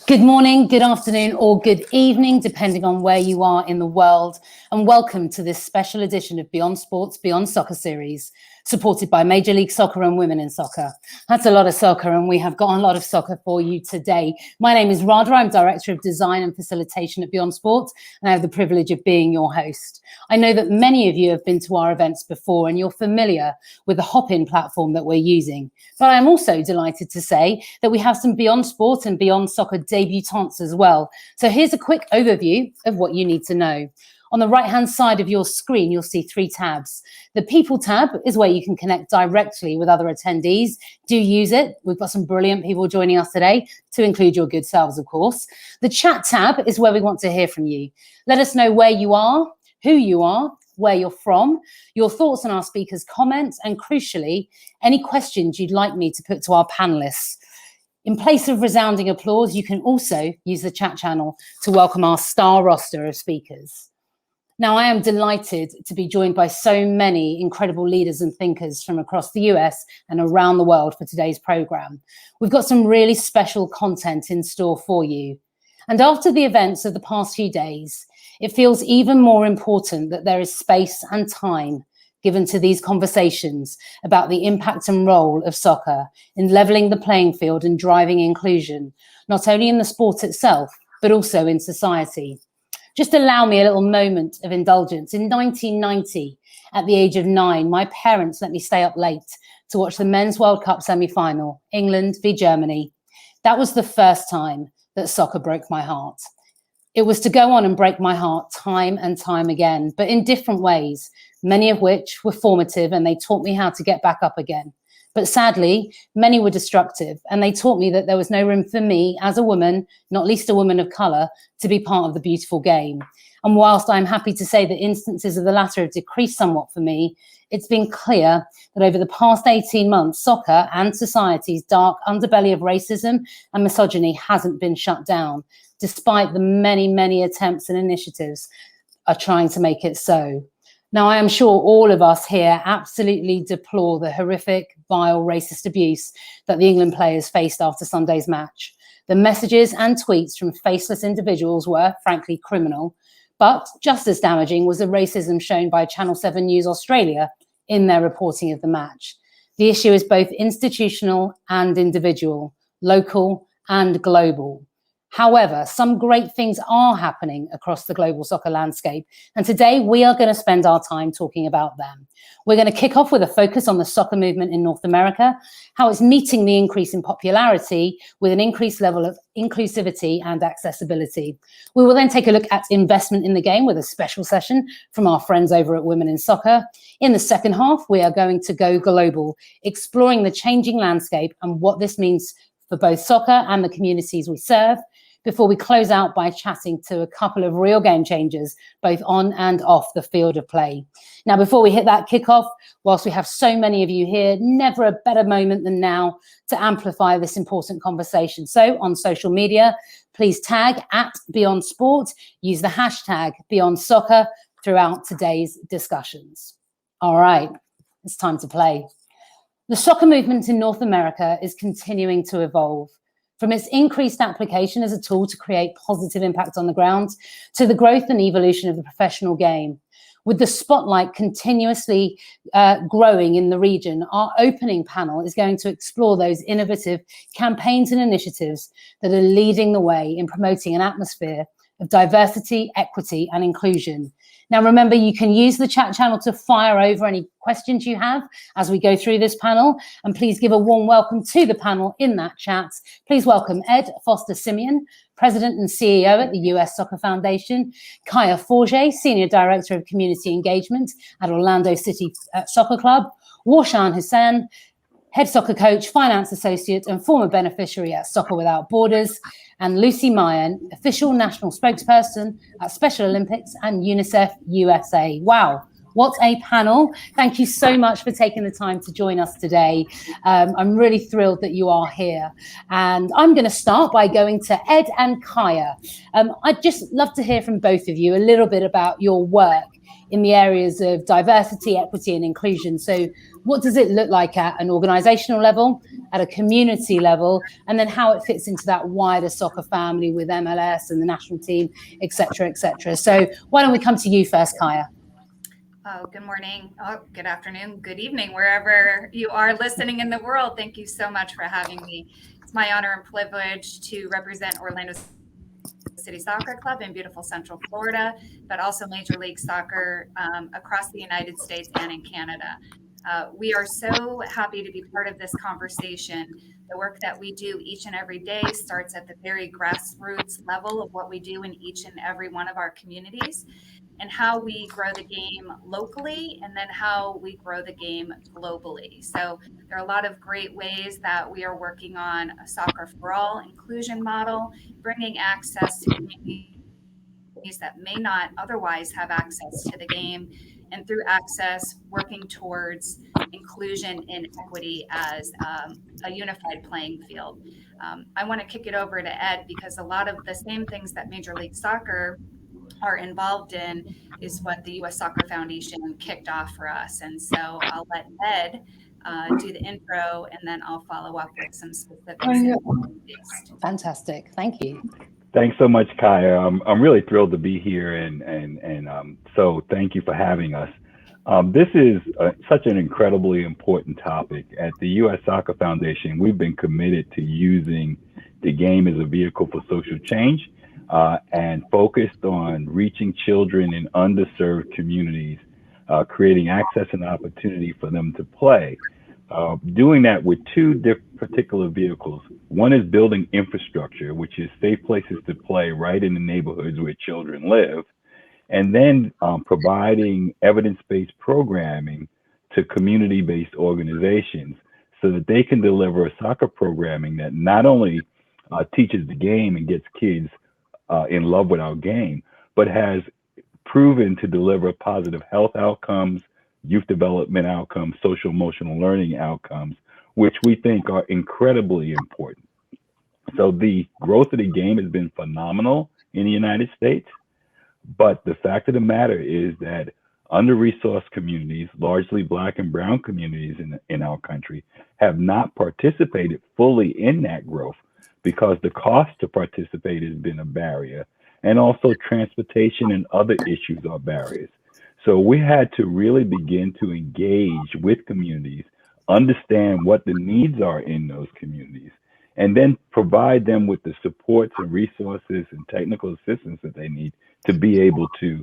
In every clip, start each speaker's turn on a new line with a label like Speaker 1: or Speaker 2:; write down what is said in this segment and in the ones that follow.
Speaker 1: Good morning, good afternoon, or good evening, depending on where you are in the world. And welcome to this special edition of Beyond Sports, Beyond Soccer series, supported by Major League Soccer and Women in Soccer. That's a lot of soccer, and we have got a lot of soccer for you today. My name is Radha. I'm Director of Design and Facilitation at Beyond Sports, and I have the privilege of being your host. I know that many of you have been to our events before, and you're familiar with the hop-in platform that we're using. But I'm also delighted to say that we have some Beyond Sport and Beyond Soccer debutantes as well. So here's a quick overview of what you need to know. On the right-hand side of your screen, you'll see 3 tabs. The People tab is where you can connect directly with other attendees. Do use it. We've got some brilliant people joining us today, to include your good selves, of course. The Chat tab is where we want to hear from you. Let us know where you are, who you are, where you're from, your thoughts on our speakers' comments, and crucially, any questions you'd like me to put to our panelists. In place of resounding applause, you can also use the chat channel to welcome our star roster of speakers. Now, I am delighted to be joined by so many incredible leaders and thinkers from across the US and around the world for today's programme. We've got some really special content in store for you. And after the events of the past few days, it feels even more important that there is space and time given to these conversations about the impact and role of soccer in levelling the playing field and driving inclusion, not only in the sport itself, but also in society. Just allow me a little moment of indulgence. In 1990, at the age of 9, my parents let me stay up late to watch the Men's World Cup semi-final, England v Germany. That was the first time that soccer broke my heart. It was to go on and break my heart time and time again, but in different ways, many of which were formative, and they taught me how to get back up again. But sadly, many were destructive, and they taught me that there was no room for me as a woman, not least a woman of colour, to be part of the beautiful game. And whilst I'm happy to say that instances of the latter have decreased somewhat for me, it's been clear that over the past 18 months, soccer and society's dark underbelly of racism and misogyny hasn't been shut down, despite the many, many attempts and initiatives are trying to make it so. Now, I am sure all of us here absolutely deplore the horrific, vile, racist abuse that the England players faced after Sunday's match. The messages and tweets from faceless individuals were, frankly, criminal, but just as damaging was the racism shown by Channel 7 News Australia in their reporting of the match. The issue is both institutional and individual, local and global. However, some great things are happening across the global soccer landscape, and today we are going to spend our time talking about them. We're going to kick off with a focus on the soccer movement in North America, how it's meeting the increase in popularity with an increased level of inclusivity and accessibility. We will then take a look at investment in the game with a special session from our friends over at Women in Soccer. In the second half, we are going to go global, exploring the changing landscape and what this means for both soccer and the communities we serve, before we close out by chatting to a couple of real game changers, both on and off the field of play. Now, before we hit that kickoff, whilst we have so many of you here, never a better moment than now to amplify this important conversation. So on social media, please tag @BeyondSport, use the hashtag #BeyondSoccer throughout today's discussions. All right, it's time to play. The soccer movement in North America is continuing to evolve. From its increased application as a tool to create positive impact on the ground, to the growth and evolution of the professional game. With the spotlight continuously growing in the region, our opening panel is going to explore those innovative campaigns and initiatives that are leading the way in promoting an atmosphere of diversity, equity, and inclusion. Now, remember, you can use the chat channel to fire over any questions you have as we go through this panel. And please give a warm welcome to the panel in that chat. Please welcome Ed Foster-Simeon, President and CEO at the US Soccer Foundation, Kaya Forget, Senior Director of Community Engagement at Orlando City Soccer Club, Warshan Hussain, Head Soccer Coach, Finance Associate, and former beneficiary at Soccer Without Borders, and Lucy Meyer, Official National Spokesperson at Special Olympics and UNICEF USA. Wow, What a panel. Thank you so much for taking the time to join us today. I'm really thrilled that you are here. And I'm going to start by going to Ed and Kaya. I'd just love to hear from both of you a little bit about your work in the areas of diversity, equity, and inclusion. So what does it look like at an organizational level, at a community level, and then how it fits into that wider soccer family with MLS and the national team, et cetera, et cetera. So why don't we come to you first, Kaya?
Speaker 2: Oh, good morning. Oh, good afternoon. Good evening, wherever you are listening in the world. Thank you so much for having me. It's my honor and privilege to represent Orlando City Soccer Club in beautiful Central Florida, but also Major League Soccer across the United States and in Canada. We are so happy to be part of this conversation. The work that we do each and every day starts at the very grassroots level of what we do in each and every one of our communities, and how we grow the game locally, and then how we grow the game globally. So there are a lot of great ways that we are working on a Soccer for All inclusion model, bringing access to communities that may not otherwise have access to the game, and through access, working towards inclusion and equity as a unified playing field. I want to kick it over to Ed, because a lot of the same things that Major League Soccer are involved in is what the U.S. Soccer Foundation kicked off for us. And so I'll let Ed do the intro, and then I'll follow up with some specifics.
Speaker 1: Fantastic. Thank you.
Speaker 3: Thanks so much, Kaya. I'm really thrilled to be here, and so thank you for having us. This is such an incredibly important topic. At the U.S. Soccer Foundation, we've been committed to using the game as a vehicle for social change, and focused on reaching children in underserved communities, creating access and opportunity for them to play. Doing that with two particular vehicles. One is building infrastructure, which is safe places to play right in the neighborhoods where children live, and then providing evidence-based programming to community-based organizations so that they can deliver soccer programming that not only teaches the game and gets kids in love with our game, but has proven to deliver positive health outcomes, youth development outcomes, social emotional learning outcomes, which we think are incredibly important. So the growth of the game has been phenomenal in the United States, but the fact of the matter is that under-resourced communities, largely Black and Brown communities in our country, have not participated fully in that growth because the cost to participate has been a barrier, and also transportation and other issues are barriers. So we had to really begin to engage with communities, understand what the needs are in those communities, and then provide them with the supports and resources and technical assistance that they need to be able to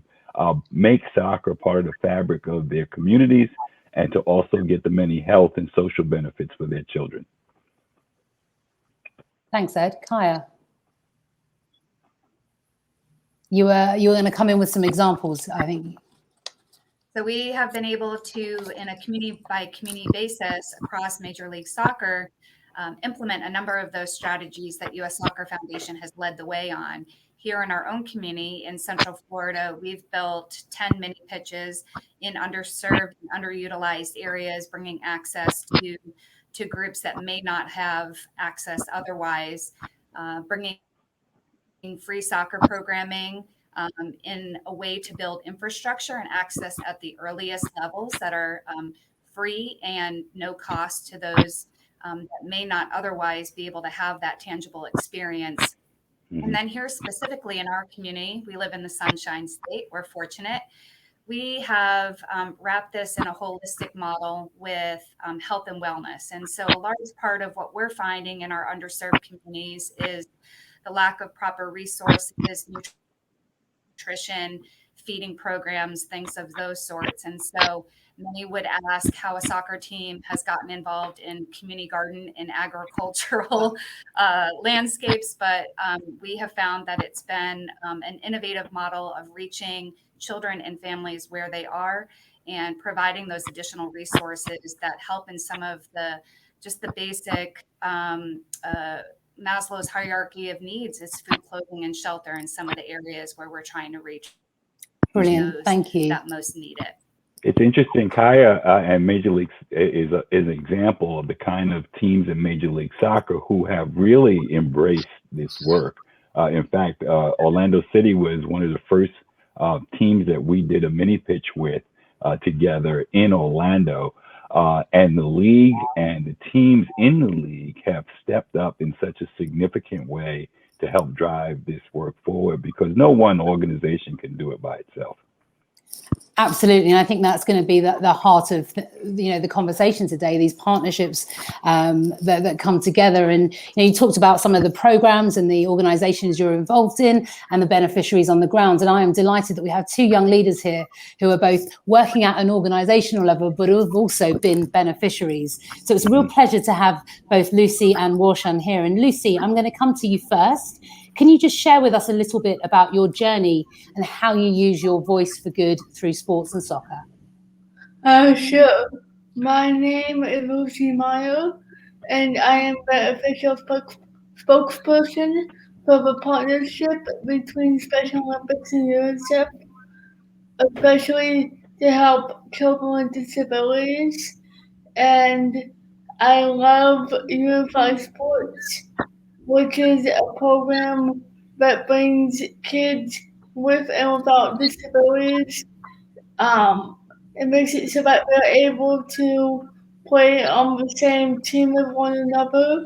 Speaker 3: make soccer part of the fabric of their communities, and to also get the many health and social benefits for their children.
Speaker 1: Thanks, Ed. Kaya, you were going to come in with some examples, I think.
Speaker 2: So we have been able to, in a community by community basis across Major League Soccer, implement a number of those strategies that U.S. Soccer Foundation has led the way on. Here in our own community in Central Florida, we've built 10 mini pitches in underserved and underutilized areas, bringing access to groups that may not have access otherwise, bringing free soccer programming in a way to build infrastructure and access at the earliest levels that are free and no cost to those that may not otherwise be able to have that tangible experience. And then here specifically in our community, we live in the Sunshine State. We're fortunate. We have wrapped this in a holistic model with health and wellness. And so a large part of what we're finding in our underserved communities is the lack of proper resources, nutrition, feeding programs, things of those sorts. And so many would ask how a soccer team has gotten involved in community garden and agricultural landscapes, but we have found that it's been an innovative model of reaching children and families where they are and providing those additional resources that help in some of just the basic Maslow's hierarchy of needs is food, clothing, and shelter in some of the areas where we're trying to reach.
Speaker 1: Brilliant. Thank you.
Speaker 2: That most need it.
Speaker 3: It's interesting. Kaya and Major League is an example of the kind of teams in Major League Soccer who have really embraced this work. In fact, Orlando City was one of the first teams that we did a mini pitch with together in Orlando. And the league and the teams in the league have stepped up in such a significant way to help drive this work forward, because no one organization can do it by itself.
Speaker 1: Absolutely, and I think that's going to be the heart of the conversation today. These partnerships that come together, and you talked about some of the programs and the organisations you're involved in, and the beneficiaries on the ground. And I am delighted that we have two young leaders here who are both working at an organisational level, but who have also been beneficiaries. So it's a real pleasure to have both Lucy and Warshan here. And Lucy, I'm going to come to you first. Can you just share with us a little bit about your journey and how you use your voice for good through sports and soccer?
Speaker 4: Sure. My name is Lucy Meyer, and I am the official spokesperson for the partnership between Special Olympics and UNICEF, especially to help children with disabilities. And I love Unified Sports, which is a program that brings kids with and without disabilities. It makes it so that they're able to play on the same team with one another.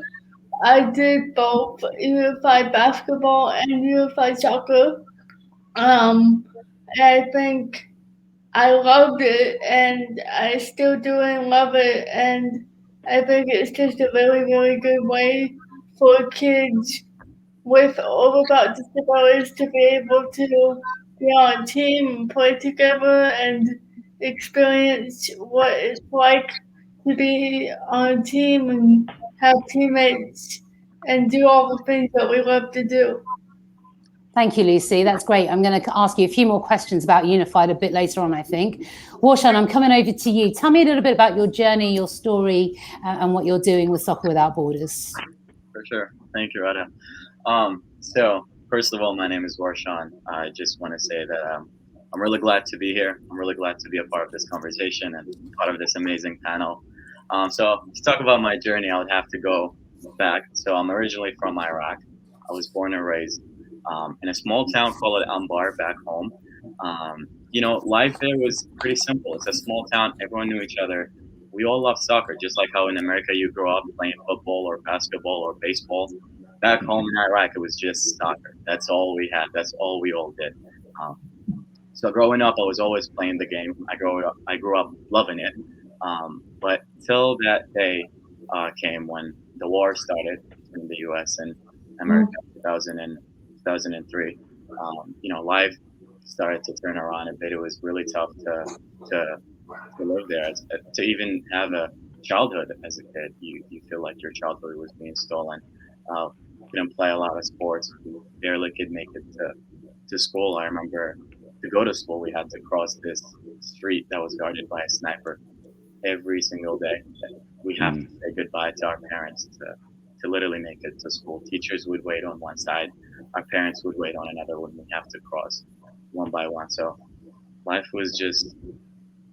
Speaker 4: I did both unified basketball and unified soccer. And I think I loved it, and I still do and love it. And I think it's just a really, really good way for kids with or without disabilities to be able to be on a team and play together and experience what it's like to be on a team and have teammates and do all the things that we love to do.
Speaker 1: Thank you, Lucy. That's great. I'm going to ask you a few more questions about Unified a bit later on, I think. Warshan, I'm coming over to you. Tell me a little bit about your journey, your story, and what you're doing with Soccer Without Borders.
Speaker 5: For sure. Thank you, Rada. So first of all, my name is Warshan. I just want to say that I'm really glad to be here. I'm really glad to be a part of this conversation and part of this amazing panel. So to talk about my journey, I would have to go back. So I'm originally from Iraq. I was born and raised in a small town called Anbar back home. Life there was pretty simple. It's a small town. Everyone knew each other. We all loved soccer, just like how in America you grow up playing football or basketball or baseball. Back home in Iraq, it was just soccer. That's all we had. That's all we all did. So growing up, I was always playing the game. I grew up loving it. But till that day came when the war started between the U.S. and America in 2003. Life started to turn around a bit. It was really tough to live there, to even have a childhood as a kid. You feel like your childhood was being stolen. Couldn't play a lot of sports. We barely could make it to school. I remember to go to school, we had to cross this street that was guarded by a sniper every single day. We have to say goodbye to our parents to literally make it to school. Teachers would wait on one side. Our parents would wait on another when we have to cross one by one. So life was just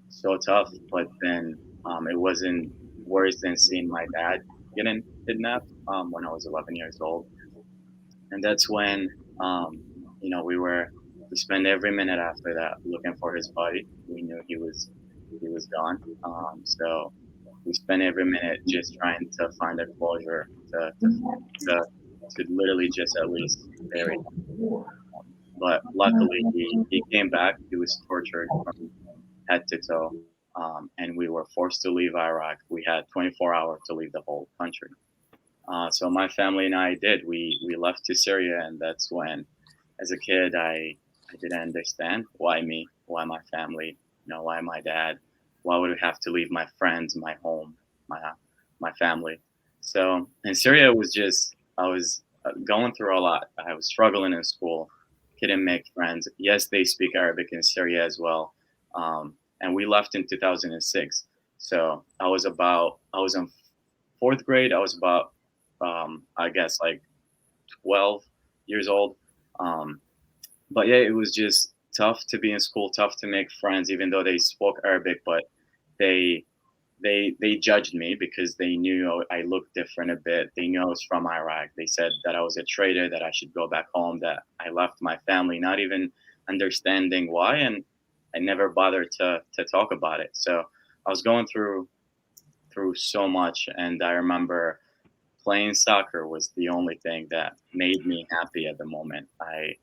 Speaker 5: so tough, but then it wasn't worse than seeing my dad getting kidnapped when I was 11 years old. And that's when, we spent every minute after that looking for his body. We knew he was gone. So we spent every minute just trying to find a closure to literally just at least bury him. But luckily he came back. He was tortured from head to toe. And we were forced to leave Iraq. We had 24 hours to leave the whole country. So my family and I did. We left to Syria, and that's when, as a kid, I didn't understand why me, why my family, why my dad, why would we have to leave my friends, my home, my family. So in Syria, it was just, I was going through a lot. I was struggling in school, couldn't make friends. Yes, they speak Arabic in Syria as well. And we left in 2006. So I was in fourth grade. I was about, I guess, like 12 years old. But yeah, it was just tough to be in school, tough to make friends, even though they spoke Arabic, but they they judged me because they knew I looked different a bit. They knew I was from Iraq. They said that I was a traitor, that I should go back home, that I left my family, not even understanding why, and I never bothered to talk about it. So I was going through so much, and I remember playing soccer was the only thing that made me happy at the moment. I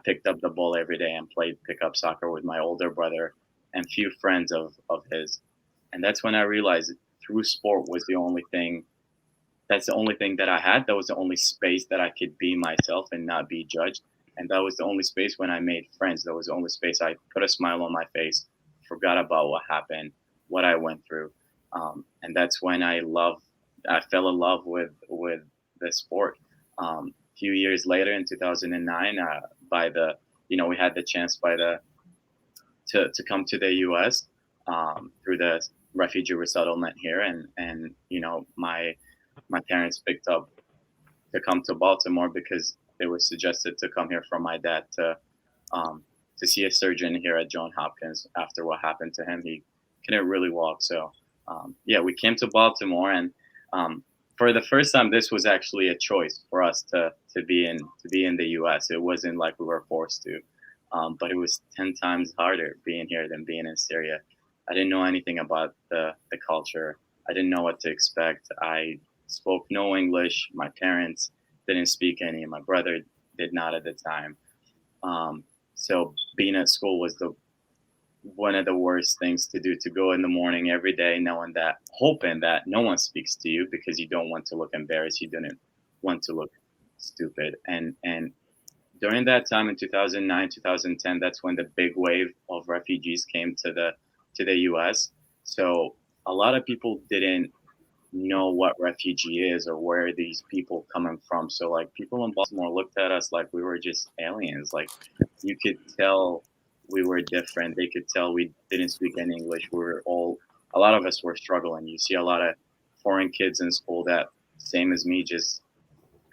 Speaker 5: picked up the ball every day and played pickup soccer with my older brother and few friends of his. And that's when I realized through sport was the only thing that's the only thing that I had. That was the only space that I could be myself and not be judged. And that was the only space when I made friends. That was the only space I put a smile on my face, forgot about what happened, what I went through. And that's when I fell in love with the sport. A few years later, in 2009, by the we had the chance to come to the U.S. Through the refugee resettlement here, and my parents picked up to come to Baltimore because they were suggested to come here from my dad to see a surgeon here at Johns Hopkins after what happened to him. He couldn't really walk, so yeah, we came to Baltimore, and for the first time, this was actually a choice for us to be in the U.S. It wasn't like we were forced to, but it was 10 times harder being here than being in Syria. I didn't know anything about the culture. I didn't know what to expect. I spoke no English. My parents didn't speak any. My brother did not at the time. So being at school was one of the worst things to do, to go in the morning every day hoping that no one speaks to you because you don't want to look embarrassed. You didn't want to look stupid. And during that time in 2009, 2010, that's when the big wave of refugees came to the US. So a lot of people didn't know what refugee is or where these people coming from. So like people in Baltimore looked at us like we were just aliens. Like you could tell we were different. They could tell we didn't speak any English. A lot of us were struggling. You see a lot of foreign kids in school that, same as me, just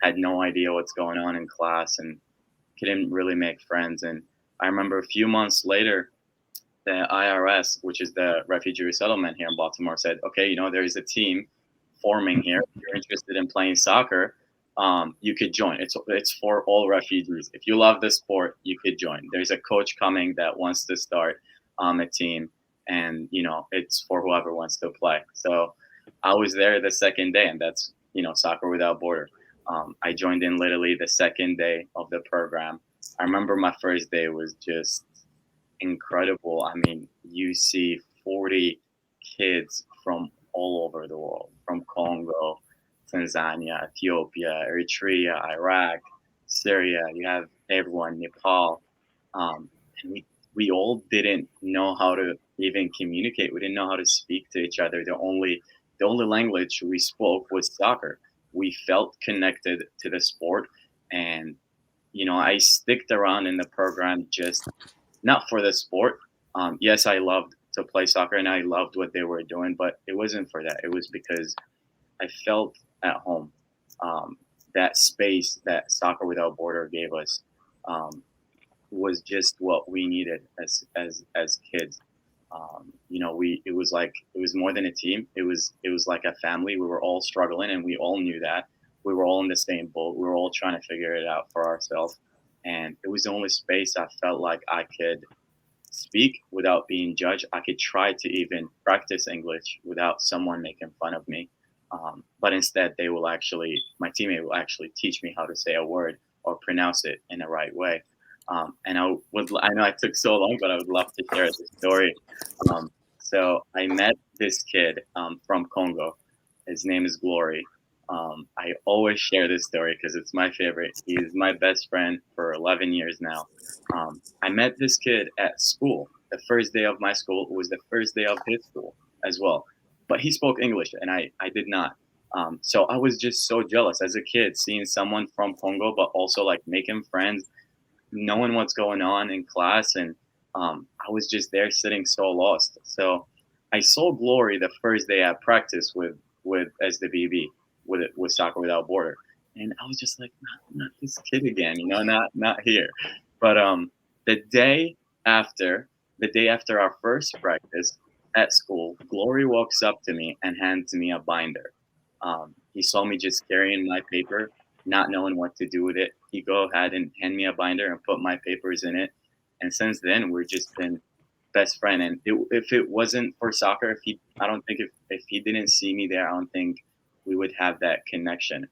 Speaker 5: had no idea what's going on in class and couldn't really make friends. And I remember a few months later, the IRS, which is the refugee resettlement here in Baltimore, said, okay, there is a team forming here. If you're interested in playing soccer, you could join. It's for all refugees. If you love the sport, you could join. There's a coach coming that wants to start a team, and it's for whoever wants to play. So I was there the second day, and that's Soccer Without Border. I joined in literally the second day of the program. I remember my first day was just incredible. I mean, you see 40 kids from all over the world, from Congo, Tanzania, Ethiopia, Eritrea, Iraq, Syria. You have everyone, Nepal, and we all didn't know how to even communicate. We didn't know how to speak to each other. The only language we spoke was soccer. We felt connected to the sport, and I sticked around in the program just not for the sport. Yes, I loved to play soccer and I loved what they were doing, but it wasn't for that. It was because I felt at home. That space that Soccer Without Border gave us was just what we needed as kids. It was more than a team. It was like a family. We were all struggling, and we all knew that. We were all in the same boat. We were all trying to figure it out for ourselves. And it was the only space I felt like I could speak without being judged. I could try to even practice English without someone making fun of me. But instead, my teammate will actually teach me how to say a word or pronounce it in the right way. And I know I took so long, but I would love to share the story. So I met this kid from Congo. His name is Glory. I always share this story because it's my favorite. He's my best friend for 11 years now. I met this kid at school. The first day of my school was the first day of his school as well. But he spoke English and I did not. So I was just so jealous as a kid, seeing someone from Congo, but also like making friends, knowing what's going on in class. And I was just there sitting so lost. So I saw Glory the first day at practice with SWB, with Soccer Without Border. And I was just like, not this kid again, not here. But the day the day after our first practice at school, Glory walks up to me and hands me a binder. He saw me just carrying my paper, not knowing what to do with it. He go ahead and hand me a binder and put my papers in it. And since then, we've just been best friend. And if it wasn't for soccer, I don't think if he didn't see me there, I don't think we would have that connection.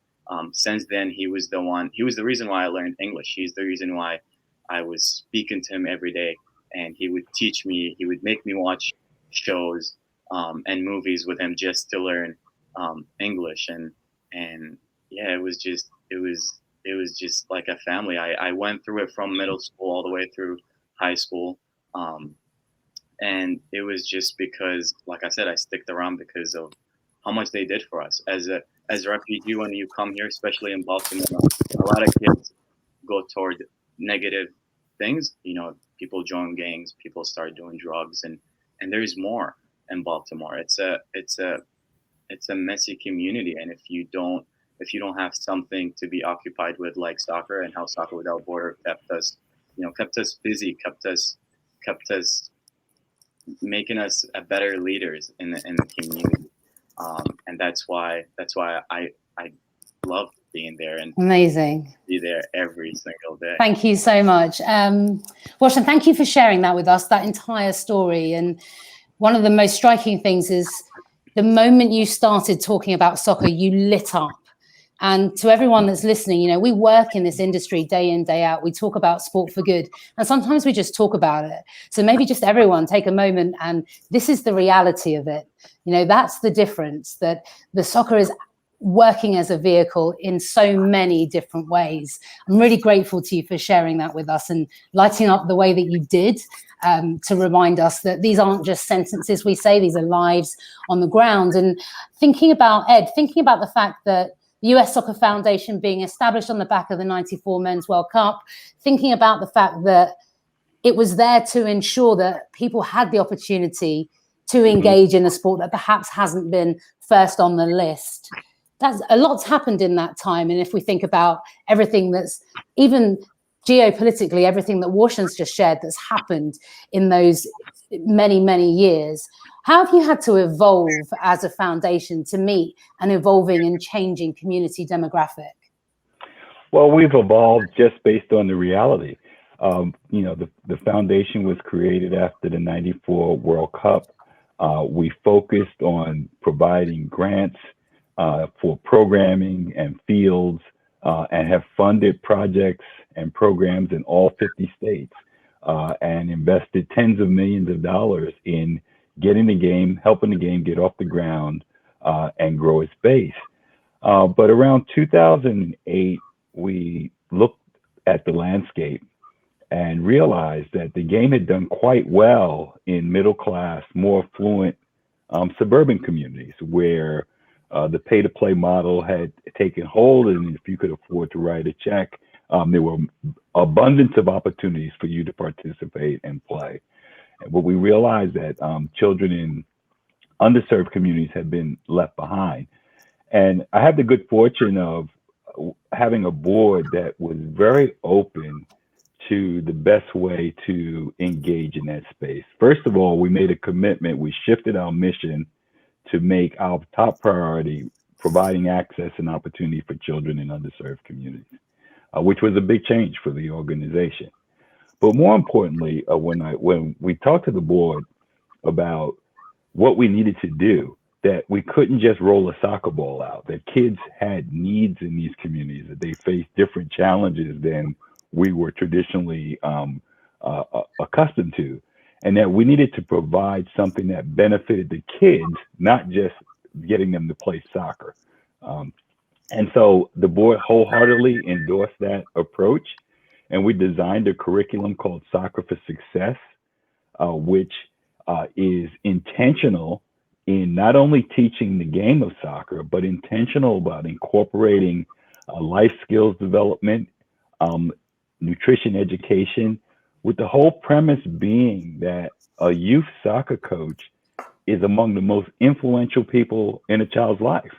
Speaker 5: Since then, he was the reason why I learned English. He's the reason why I was speaking to him every day, and he would teach me, he would make me watch shows and movies with him just to learn English. And yeah, it was just like a family. I went through it from middle school all the way through high school. And it was just because, like I said, I sticked around because of how much they did for us. As a refugee, when you come here, especially in Baltimore, a lot of kids go toward negative things. People join gangs, people start doing drugs, and there's more in Baltimore. It's a messy community, and if you don't have something to be occupied with, like soccer, and how Soccer Without Border kept us busy, kept us making us better leaders in the community. And that's why I love being there and
Speaker 1: Amazing.
Speaker 5: Be there every single day.
Speaker 1: Thank you so much. Roshan, thank you for sharing that with us, that entire story. And one of the most striking things is the moment you started talking about soccer, you lit up. And to everyone that's listening, we work in this industry day in, day out. We talk about sport for good, and sometimes we just talk about it. So maybe just everyone take a moment, and this is the reality of it. That's the difference, that the soccer is working as a vehicle in so many different ways. I'm really grateful to you for sharing that with us and lighting up the way that you did, to remind us that these aren't just sentences we say, these are lives on the ground. And thinking about the fact that the US Soccer Foundation being established on the back of the 94 Men's World Cup, thinking about the fact that it was there to ensure that people had the opportunity to engage in a sport that perhaps hasn't been first on the list. That's a lot's happened in that time. And if we think about everything that's, even geopolitically, everything that Warshan's just shared that's happened in those many, many years, how have you had to evolve as a foundation to meet an evolving and changing community demographic?
Speaker 3: Well, we've evolved just based on the reality. The foundation was created after the '94 World Cup. We focused on providing grants for programming and fields, and have funded projects and programs in all 50 states, and invested tens of millions of dollars in getting the game, helping the game get off the ground, and grow its base. But around 2008, we looked at the landscape and realized that the game had done quite well in middle class, more affluent suburban communities where the pay-to-play model had taken hold, and if you could afford to write a check, there were abundance of opportunities for you to participate and play. But we realized that children in underserved communities had been left behind. And I had the good fortune of having a board that was very open to the best way to engage in that space. First of all, we made a commitment. We shifted our mission to make our top priority providing access and opportunity for children in underserved communities, which was a big change for the organization. But more importantly, when we talked to the board about what we needed to do, that we couldn't just roll a soccer ball out, that kids had needs in these communities, that they faced different challenges than we were traditionally accustomed to, and that we needed to provide something that benefited the kids, not just getting them to play soccer. And so the board wholeheartedly endorsed that approach. And we designed a curriculum called Soccer for Success, which is intentional in not only teaching the game of soccer, but intentional about incorporating life skills development, nutrition education, with the whole premise being that a youth soccer coach is among the most influential people in a child's life.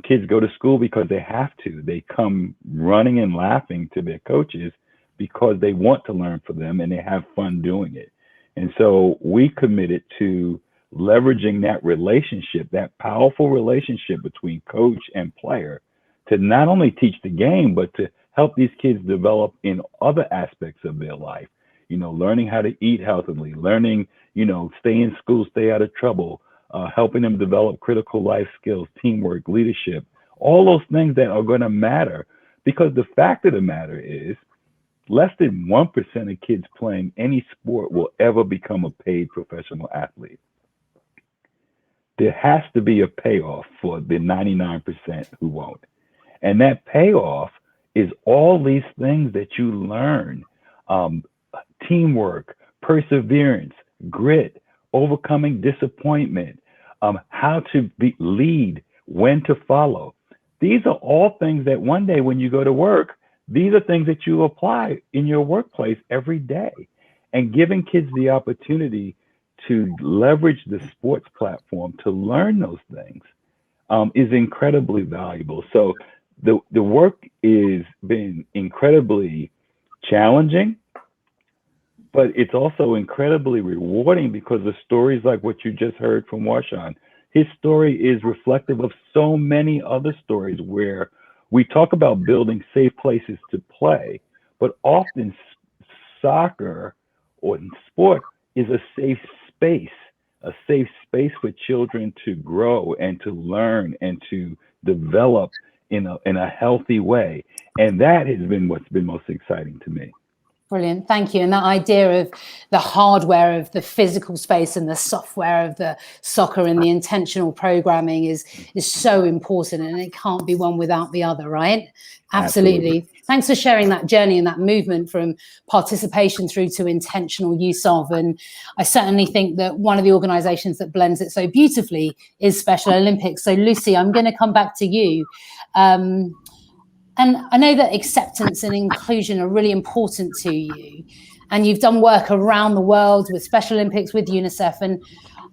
Speaker 3: Kids go to school because they have to. They come running and laughing to their coaches because they want to learn for them and they have fun doing it. And so we committed to leveraging that relationship, that powerful relationship between coach and player, to not only teach the game, but to help these kids develop in other aspects of their life. Learning how to eat healthily, learning, stay in school, stay out of trouble, helping them develop critical life skills, teamwork, leadership, all those things that are going to matter. Because the fact of the matter is, less than 1% of kids playing any sport will ever become a paid professional athlete. There has to be a payoff for the 99% who won't. And that payoff is all these things that you learn, teamwork, perseverance, grit, overcoming disappointment, how to lead, when to follow. These are all things that one day when you go to work, these are things that you apply in your workplace every day. And giving kids the opportunity to leverage the sports platform to learn those things is incredibly valuable. So the work is been incredibly challenging, but it's also incredibly rewarding because the stories like what you just heard from Warshawn, his story is reflective of so many other stories where we talk about building safe places to play, but often soccer or sport is a safe space for children to grow and to learn and to develop in a healthy way. And that has been what's been most exciting to me.
Speaker 1: Brilliant, thank you. And that idea of the hardware of the physical space and the software of the soccer and the intentional programming is so important, and it can't be one without the other, right? Absolutely. Thanks for sharing that journey and that movement from participation through to intentional use of. And I certainly think that one of the organizations that blends it so beautifully is Special Olympics. So Lucy, I'm going to come back to you. And I know that acceptance and inclusion are really important to you. And you've done work around the world with Special Olympics, with UNICEF. And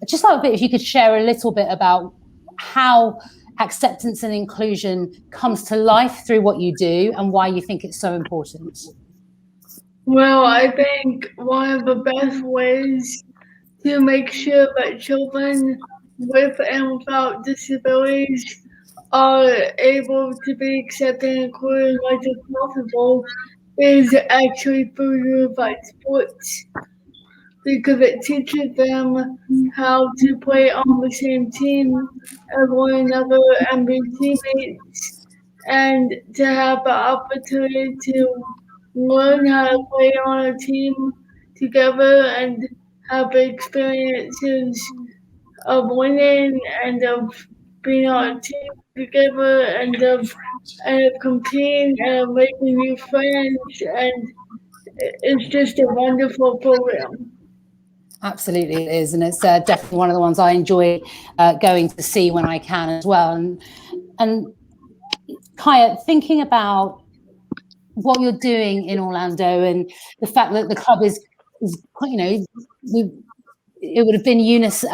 Speaker 1: I'd just like a bit, if you could share a little bit about how acceptance and inclusion comes to life through what you do and why you think it's so important.
Speaker 4: Well, I think one of the best ways to make sure that children with and without disabilities are able to be accepted and included as much as possible is actually through unified sports, because it teaches them how to play on the same team as one another and be teammates, and to have the opportunity to learn how to play on a team together and have the experiences of winning and of being on a team together and of competing and of making new friends, and it's just a wonderful program.
Speaker 1: Absolutely, it is, and it's definitely one of the ones I enjoy going to see when I can as well. And Kaya, thinking about what you're doing in Orlando and the fact that the club is it would have been Eunice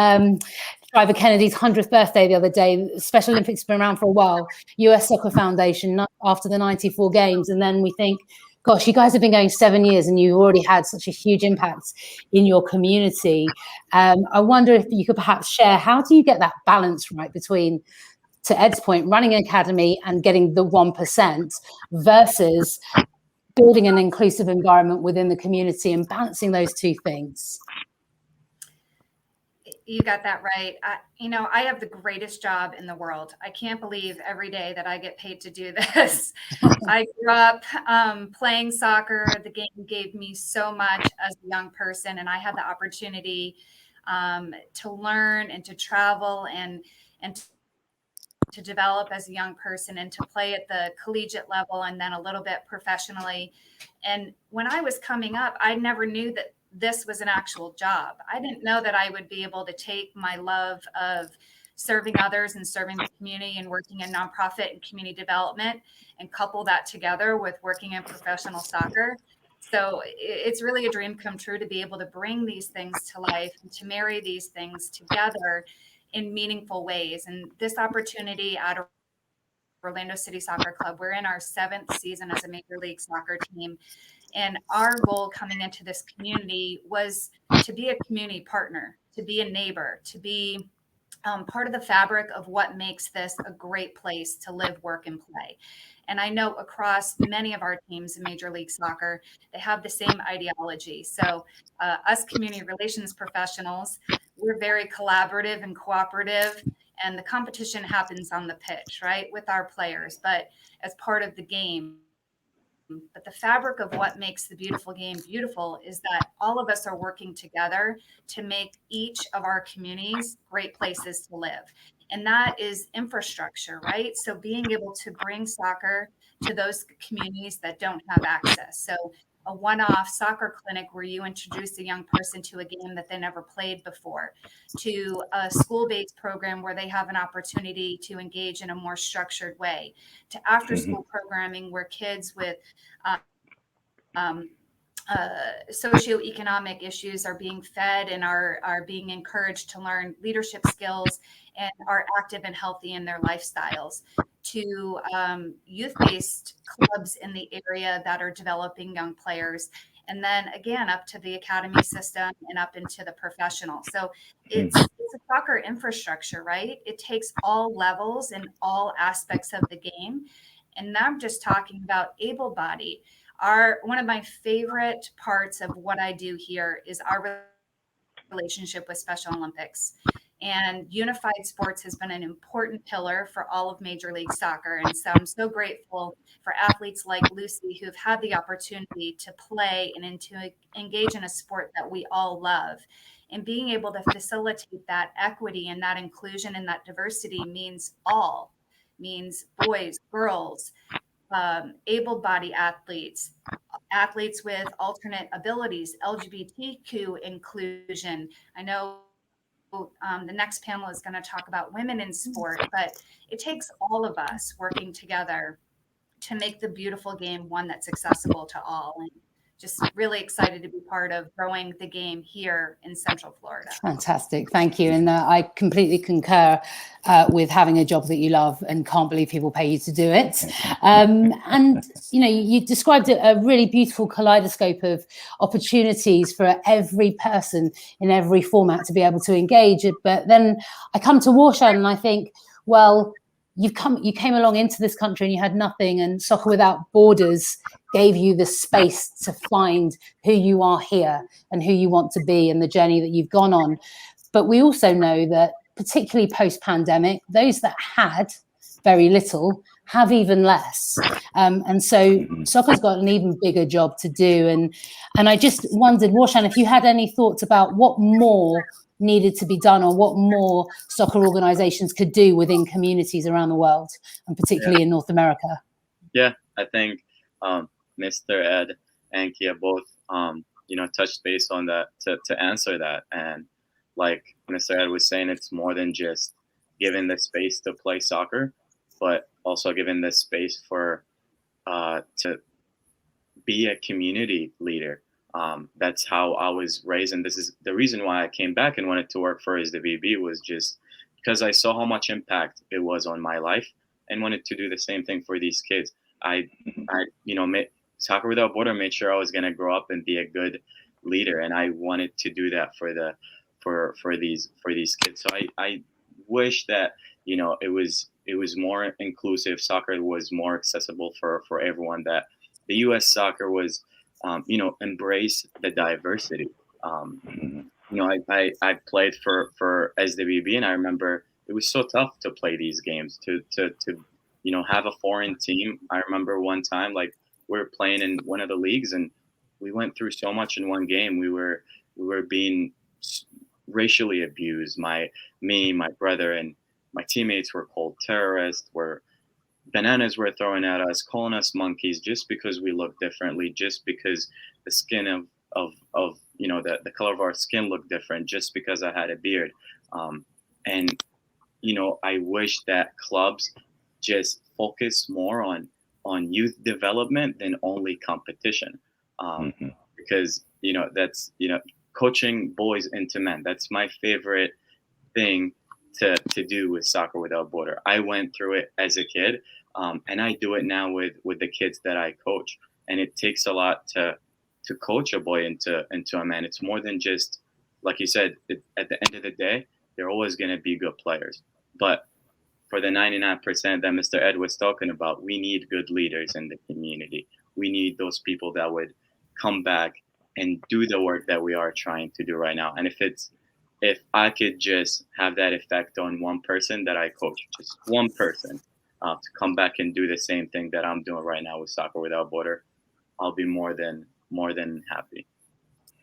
Speaker 1: Driver Kennedy's 100th birthday the other day. Special Olympics have been around for a while. US Soccer Foundation after the 94 games, and then we think, gosh, you guys have been going 7 years and you've already had such a huge impact in your community. I wonder if you could perhaps share, how do you get that balance right between, to Ed's point, running an academy and getting the 1% versus building an inclusive environment within the community and balancing those two things?
Speaker 2: You got that right. I have the greatest job in the world. I can't believe every day that I get paid to do this. I grew up playing soccer. The game gave me so much as a young person, and I had the opportunity to learn and to travel and to develop as a young person and to play at the collegiate level and then a little bit professionally. And when I was coming up, I never knew that this was an actual job. I didn't know that I would be able to take my love of serving others and serving the community and working in nonprofit and community development and couple that together with working in professional soccer. So it's really a dream come true to be able to bring these things to life and to marry these things together in meaningful ways. And this opportunity at Orlando City Soccer Club, we're in our 7th season as a Major League Soccer team. And our goal coming into this community was to be a community partner, to be a neighbor, to be part of the fabric of what makes this a great place to live, work, and play. And I know across many of our teams in Major League Soccer, they have the same ideology. So us community relations professionals, we're very collaborative and cooperative, and the competition happens on the pitch, right, with our players, but as part of the game. But the fabric of what makes the beautiful game beautiful is that all of us are working together to make each of our communities great places to live. And that is infrastructure, right? So being able to bring soccer to those communities that don't have access. So a one-off soccer clinic where you introduce a young person to a game that they never played before, to a school-based program where they have an opportunity to engage in a more structured way, to after-school programming where kids with um, socioeconomic issues are being fed and are being encouraged to learn leadership skills and are active and healthy in their lifestyles, to youth-based clubs in the area that are developing young players, and then again up to the academy system and up into the professional. So it's a soccer infrastructure, right? It takes all levels and all aspects of the game. And now I'm just talking about able-bodied. One of my favorite parts of what I do here is our relationship with Special Olympics. And unified sports has been an important pillar for all of Major League Soccer. And so I'm so grateful for athletes like Lucy who've had the opportunity to play and to engage in a sport that we all love. And being able to facilitate that equity and that inclusion and that diversity means boys, girls, able-bodied athletes, athletes with alternate abilities, LGBTQ inclusion. I know the next panel is going to talk about women in sport, but it takes all of us working together to make the beautiful game one that's accessible to all. And just really excited to be part of growing the game here in Central Florida.
Speaker 1: Fantastic. Thank you. And I completely concur with having a job that you love and can't believe people pay you to do it. And, you know, you described a really beautiful kaleidoscope of opportunities for every person in every format to be able to engage. But then I come to Warshan and I think, well, you came along into this country and you had nothing, and Soccer Without Borders gave you the space to find who you are here and who you want to be and the journey that you've gone on. But we also know that particularly post-pandemic, those that had very little have even less. And so soccer's got an even bigger job to do. And I just wondered, Warshan, if you had any thoughts about what more needed to be done or what more soccer organizations could do within communities around the world, and particularly in North America.
Speaker 5: Yeah, I think Mr. Ed and Kia both, touched base on that to answer that. And like Mr. Ed was saying, it's more than just giving the space to play soccer, but also giving the space for to be a community leader. That's how I was raised, and this is the reason why I came back and wanted to work for SWB, was just because I saw how much impact it was on my life and wanted to do the same thing for these kids. Soccer Without Border made sure I was going to grow up and be a good leader, and I wanted to do that for these kids. So I wish that it was more inclusive. Soccer was more accessible for everyone. That the U.S. soccer was embrace the diversity. I played for SWB, and I remember it was so tough to play these games, to have a foreign team. I remember one time, like, we were playing in one of the leagues, and we went through so much in one game. We were being racially abused. My brother, and my teammates were called terrorists. Bananas were thrown at us, calling us monkeys, just because we looked differently, just because the skin of the color of our skin looked different, just because I had a beard. And I wish that clubs just focus more on youth development than only competition. Because that's coaching boys into men. That's my favorite thing to do with Soccer Without Border. I went through it as a kid, and I do it now with the kids that I coach. and it takes a lot to coach a boy into a man. It's more than just, like you said, at the end of the day, they're always going to be good players. But for the 99% that Mr. Ed was talking about, we need good leaders in the community. We need those people that would come back and do the work that we are trying to do right now. And if I could just have that effect on one person that I coach, just one person, to come back and do the same thing that I'm doing right now with Soccer Without Border, I'll be more than happy.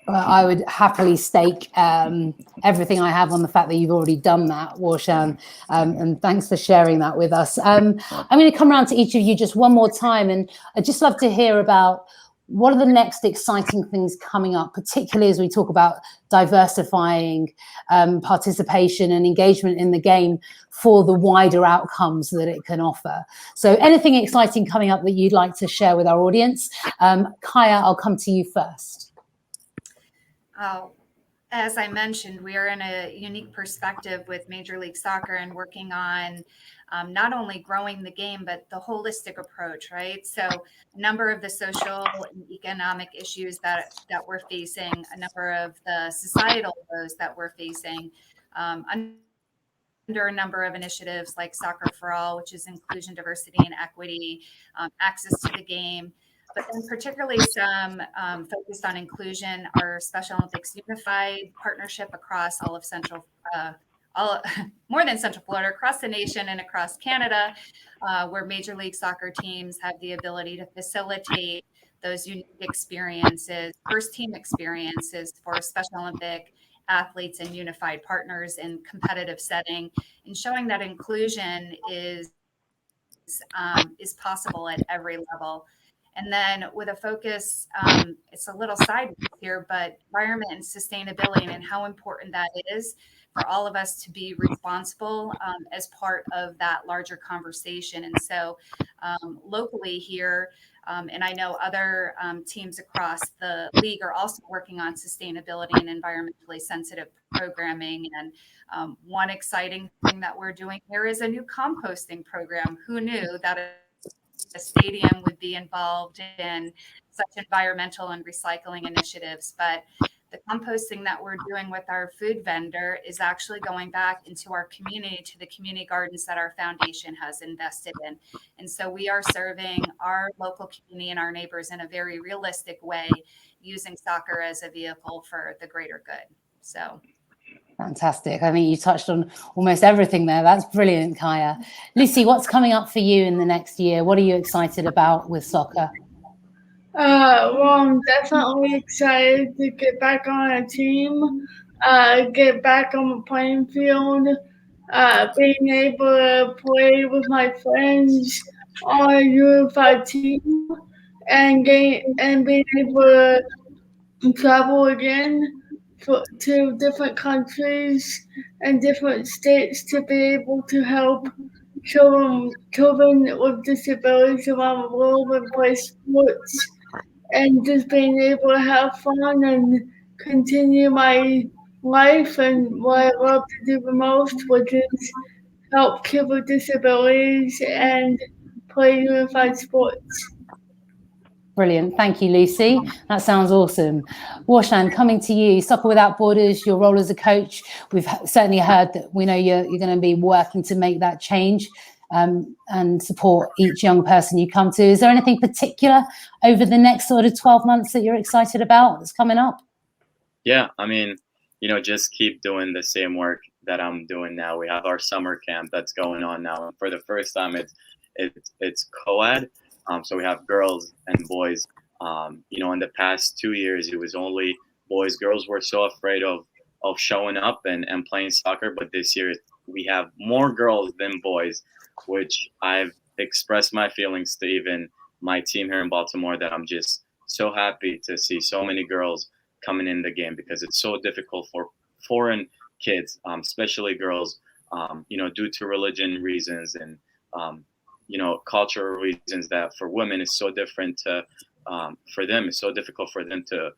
Speaker 1: Well, I would happily stake everything I have on the fact that you've already done that, Warshan, and thanks for sharing that with us. I'm going to come around to each of you just one more time, and I'd just love to hear about what are the next exciting things coming up, particularly as we talk about diversifying participation and engagement in the game for the wider outcomes that it can offer. So anything exciting coming up that you'd like to share with our audience? Kaya, I'll come to you first.
Speaker 2: As I mentioned, we are in a unique perspective with Major League Soccer and working on not only growing the game, but the holistic approach, right? So a number of the social and economic issues that we're facing, a number of the societal woes that we're facing, under a number of initiatives like Soccer for All, which is inclusion, diversity, and equity, access to the game. But then particularly some focused on inclusion, our Special Olympics Unified partnership across all of more than Central Florida, across the nation and across Canada, where Major League Soccer teams have the ability to facilitate those unique experiences, first team experiences for Special Olympic athletes and unified partners in competitive setting, and showing that inclusion is possible at every level. And then with a focus, it's a little sideways here, but environment and sustainability and how important that is for all of us to be responsible as part of that larger conversation. And so locally here, and I know other teams across the league are also working on sustainability and environmentally sensitive programming. And one exciting thing that we're doing here is a new composting program. Who knew that a stadium would be involved in such environmental and recycling initiatives? But the composting that we're doing with our food vendor is actually going back into our community, to the community gardens that our foundation has invested in. And so we are serving our local community and our neighbors in a very realistic way, using soccer as a vehicle for the greater good. So
Speaker 1: fantastic. I think you touched on almost everything there. That's brilliant, Kaya. Lucy, what's coming up for you in the next year? What are you excited about with soccer?
Speaker 4: Well, I'm definitely excited to get back on a team, get back on the playing field, being able to play with my friends on a unified team, and being able to travel again to different countries and different states to be able to help children with disabilities around the world and play sports, and just being able to have fun and continue my life and what I love to do the most, which is help kids with disabilities and play unified sports.
Speaker 1: Brilliant. Thank you, Lucy. That sounds awesome. Warshan, coming to you, Soccer Without Borders, your role as a coach. We've certainly heard that we know you're going to be working to make that change and support each young person you come to. Is there anything particular over the next sort of 12 months that you're excited about that's coming up?
Speaker 5: Yeah, I mean, just keep doing the same work that I'm doing now. We have our summer camp that's going on now, and for the first time, it's co-ed. So we have girls and boys. In the past 2 years, it was only boys. Girls were so afraid of showing up and playing soccer, but this year we have more girls than boys, which I've expressed my feelings to even my team here in Baltimore, that I'm just so happy to see so many girls coming in the game, because it's so difficult for foreign kids, especially girls, due to religion reasons and cultural reasons, that for women is so different for them. It's so difficult for them to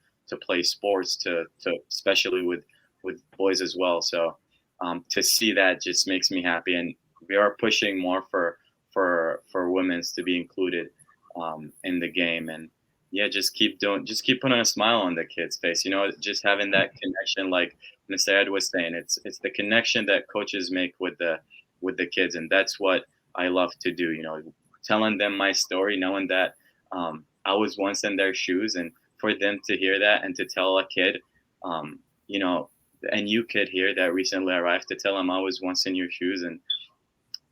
Speaker 5: play sports, to especially with boys as well. So to see that just makes me happy, and we are pushing more for women to be included in the game. And yeah, just keep putting a smile on the kid's face. You know, just having that connection, like Mr. Ed was saying, it's the connection that coaches make with the kids, and that's what I love to do. You know, telling them my story, knowing that I was once in their shoes, and for them to hear that and to tell a kid, you know, a new kid here that recently arrived, to tell them I was once in your shoes, and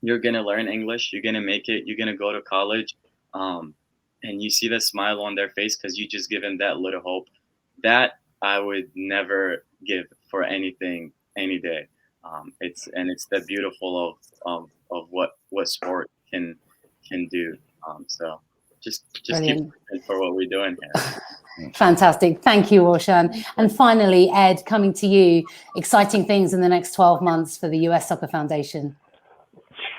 Speaker 5: you're gonna learn English, you're gonna make it, you're gonna go to college, and you see the smile on their face because you just give them that little hope. That I would never give for anything, any day. It's the beautiful of what sport can do. So just keep looking for what we're doing here.
Speaker 1: Fantastic. Thank you, Roshan. And finally, Ed, coming to you, exciting things in the next 12 months for the US Soccer Foundation.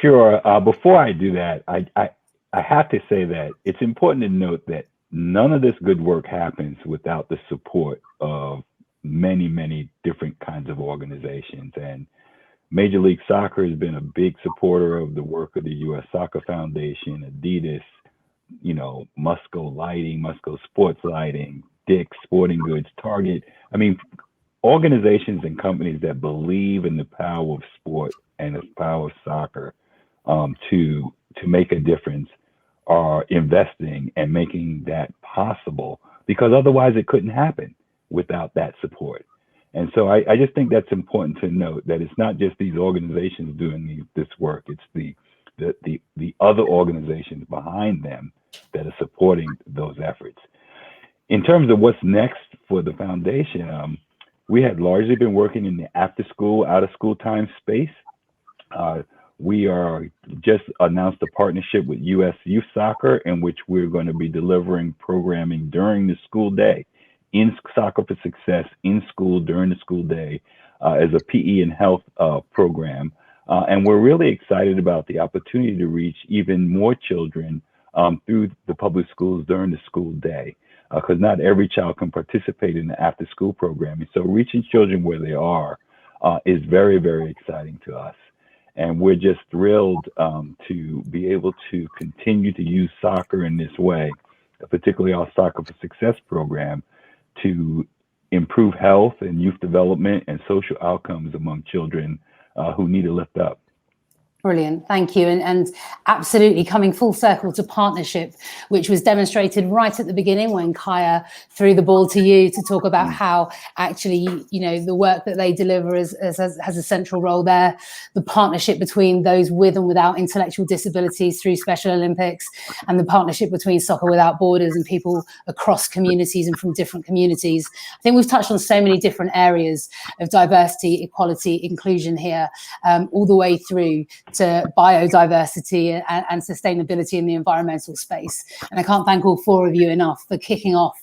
Speaker 3: Sure. Before I do that, I have to say that it's important to note that none of this good work happens without the support of many, many different kinds of organizations. And Major League Soccer has been a big supporter of the work of the US Soccer Foundation, Adidas, you know, Musco Lighting, Musco Sports Lighting, Dick's Sporting Goods, Target. I mean, organizations and companies that believe in the power of sport and the power of soccer to make a difference are investing and making that possible, because otherwise it couldn't happen without that support. And so I just think that's important to note, that it's not just these organizations doing this work, it's the other organizations behind them that are supporting those efforts. In terms of what's next for the foundation, we had largely been working in the after school, out of school time space. We are just announced a partnership with US Youth Soccer, in which we're going to be delivering programming during the school day, in Soccer for Success, in school during the school day, as a PE and health program. And we're really excited about the opportunity to reach even more children through the public schools during the school day, because not every child can participate in the after school programming. So reaching children where they are is very, very exciting to us. And we're just thrilled to be able to continue to use soccer in this way, particularly our Soccer for Success program, to improve health and youth development and social outcomes among children who need a lift up.
Speaker 1: Brilliant. Thank you. And absolutely coming full circle to partnership, which was demonstrated right at the beginning when Kaya threw the ball to you to talk about how actually, you know, the work that they deliver has a central role there. The partnership between those with and without intellectual disabilities through Special Olympics, and the partnership between Soccer Without Borders and people across communities and from different communities. I think we've touched on so many different areas of diversity, equality, inclusion here, all the way through to biodiversity and sustainability in the environmental space. And I can't thank all four of you enough for kicking off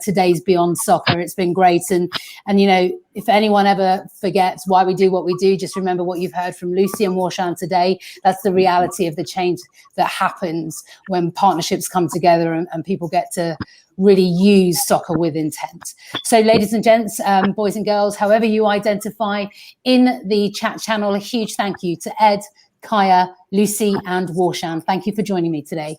Speaker 1: today's Beyond Soccer. It's been great. And you know, if anyone ever forgets why we do what we do, just remember what you've heard from Lucy and Warshan today. That's the reality of the change that happens when partnerships come together and people get to really use soccer with intent. So ladies and gents, boys and girls, however you identify in the chat channel, a huge thank you to Ed, Kaya, Lucy and Warshan. Thank you for joining me today.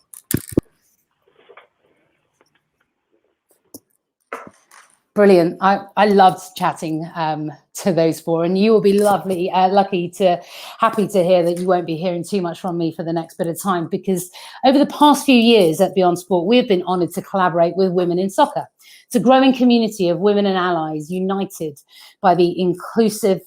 Speaker 1: Brilliant. I loved chatting to those four, and you will be happy to hear that you won't be hearing too much from me for the next bit of time, because over the past few years at Beyond Sport, we have been honoured to collaborate with Women in Soccer. It's a growing community of women and allies united by the inclusive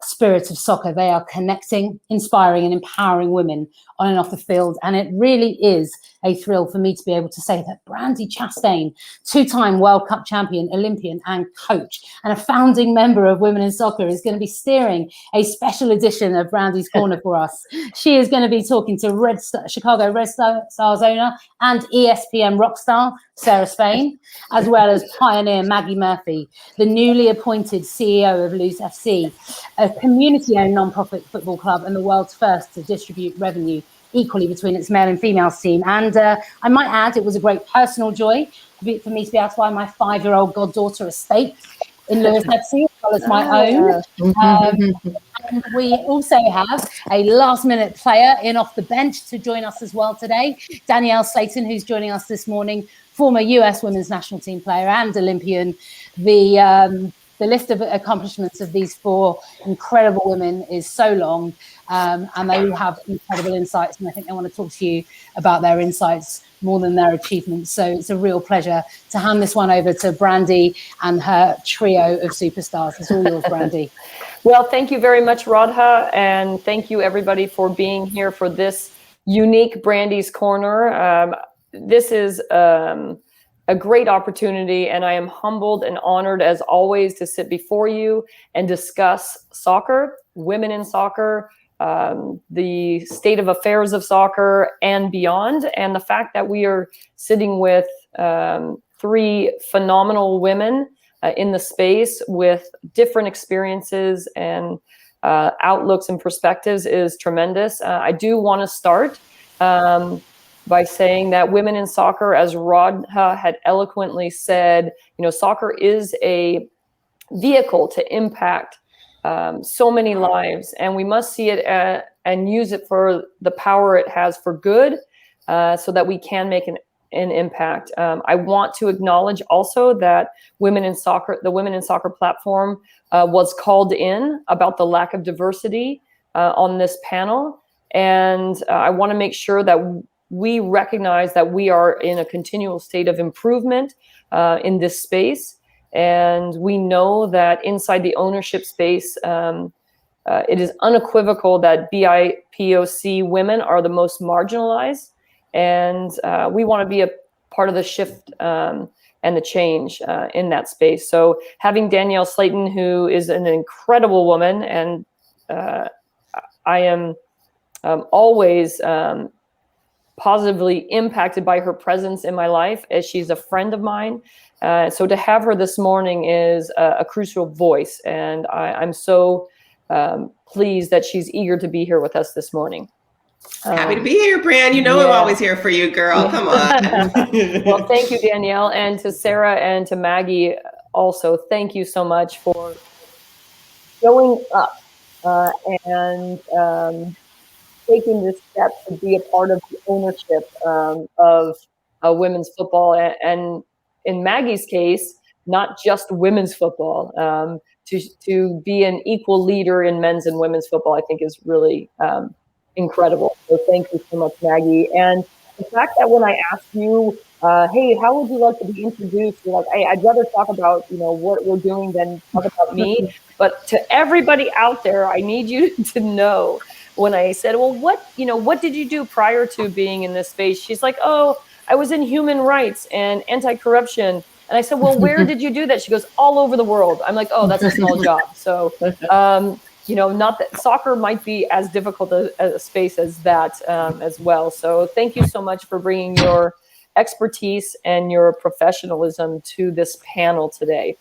Speaker 1: spirit of soccer. They are connecting, inspiring and empowering women on and off the field. And it really is a thrill for me to be able to say that Brandy Chastain, two-time World Cup champion, Olympian and coach, and a founding member of Women in Soccer, is going to be steering a special edition of Brandy's Corner for us. She is going to be talking to Chicago Red Stars owner and ESPN rock star Sarah Spain, as well as pioneer Maggie Murphy, the newly appointed CEO of Luz FC, a community-owned non-profit football club and the world's first to distribute revenue equally between its male and female team. And I might add, it was a great personal joy for me to be able to buy my 5-year-old goddaughter a steak in Luz FC, as well as my own. And we also have a last-minute player in off the bench to join us as well today, Danielle Satan, who's joining us this morning former US women's national team player and Olympian. The list of accomplishments of these four incredible women is so long, and they all have incredible insights, and I think they want to talk to you about their insights more than their achievements. So it's a real pleasure to hand this one over to Brandy and her trio of superstars. It's all yours, Brandy.
Speaker 6: Well, thank you very much, Radha, and thank you everybody for being here for this unique Brandy's Corner. This is a great opportunity, and I am humbled and honored as always to sit before you and discuss soccer, women in soccer, the state of affairs of soccer and beyond, and the fact that we are sitting with three phenomenal women in the space with different experiences and outlooks and perspectives is tremendous. I do want to start by saying that women in soccer, as Radha had eloquently said, soccer is a vehicle to impact so many lives, and we must see it and use it for the power it has for good, so that we can make an impact. I want to acknowledge also that the Women in Soccer platform was called in about the lack of diversity on this panel, and I want to make sure that we recognize that we are in a continual state of improvement in this space. And we know that inside the ownership space, it is unequivocal that BIPOC women are the most marginalized. And we want to be a part of the shift and the change in that space. So having Danielle Satan, who is an incredible woman, and I am always positively impacted by her presence in my life, as she's a friend of mine. So to have her this morning is a crucial voice, and I'm so pleased that she's eager to be here with us this morning.
Speaker 7: Happy to be here, Bran. I'm always here for you, girl. Come on.
Speaker 6: Well, thank you, Danielle, and to Sarah and to Maggie also. Thank you so much for showing up and taking this step to be a part of the ownership of women's football, and in Maggie's case, not just women's football. To be an equal leader in men's and women's football, I think is really incredible. So thank you so much, Maggie. And the fact that when I asked you, hey, how would you like to be introduced? You're like, hey, I'd rather talk about what we're doing than talk about me. But to everybody out there, I need you to know, when I said, well, what did you do prior to being in this space? She's like, oh, I was in human rights and anti-corruption. And I said, well, where did you do that? She goes, all over the world. I'm like, oh, that's a small job. So, not that soccer might be as difficult a space as that as well. So thank you so much for bringing your expertise and your professionalism to this panel today.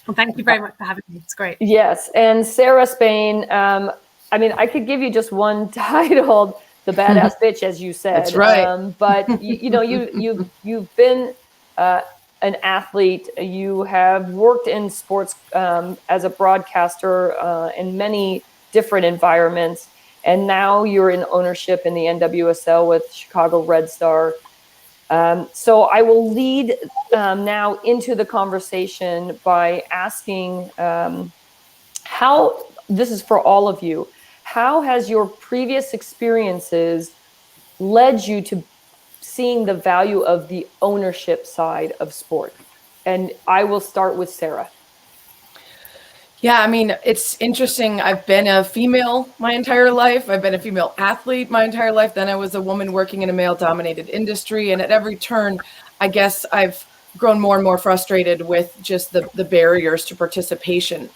Speaker 8: Well, thank you very much for having me. It's great.
Speaker 6: Yes. And Sarah Spain, I could give you just one titled the badass bitch, as you said.
Speaker 7: That's right.
Speaker 6: But you've been an athlete. You have worked in sports as a broadcaster in many different environments, and now you're in ownership in the NWSL with Chicago Red Star. So I will lead now into the conversation by asking how, this is for all of you, how has your previous experiences led you to seeing the value of the ownership side of sport? And I will start with Sarah.
Speaker 9: Yeah, it's interesting. I've been a female my entire life. I've been a female athlete my entire life. Then I was a woman working in a male-dominated industry. And at every turn, I guess I've grown more and more frustrated with just the barriers to participation,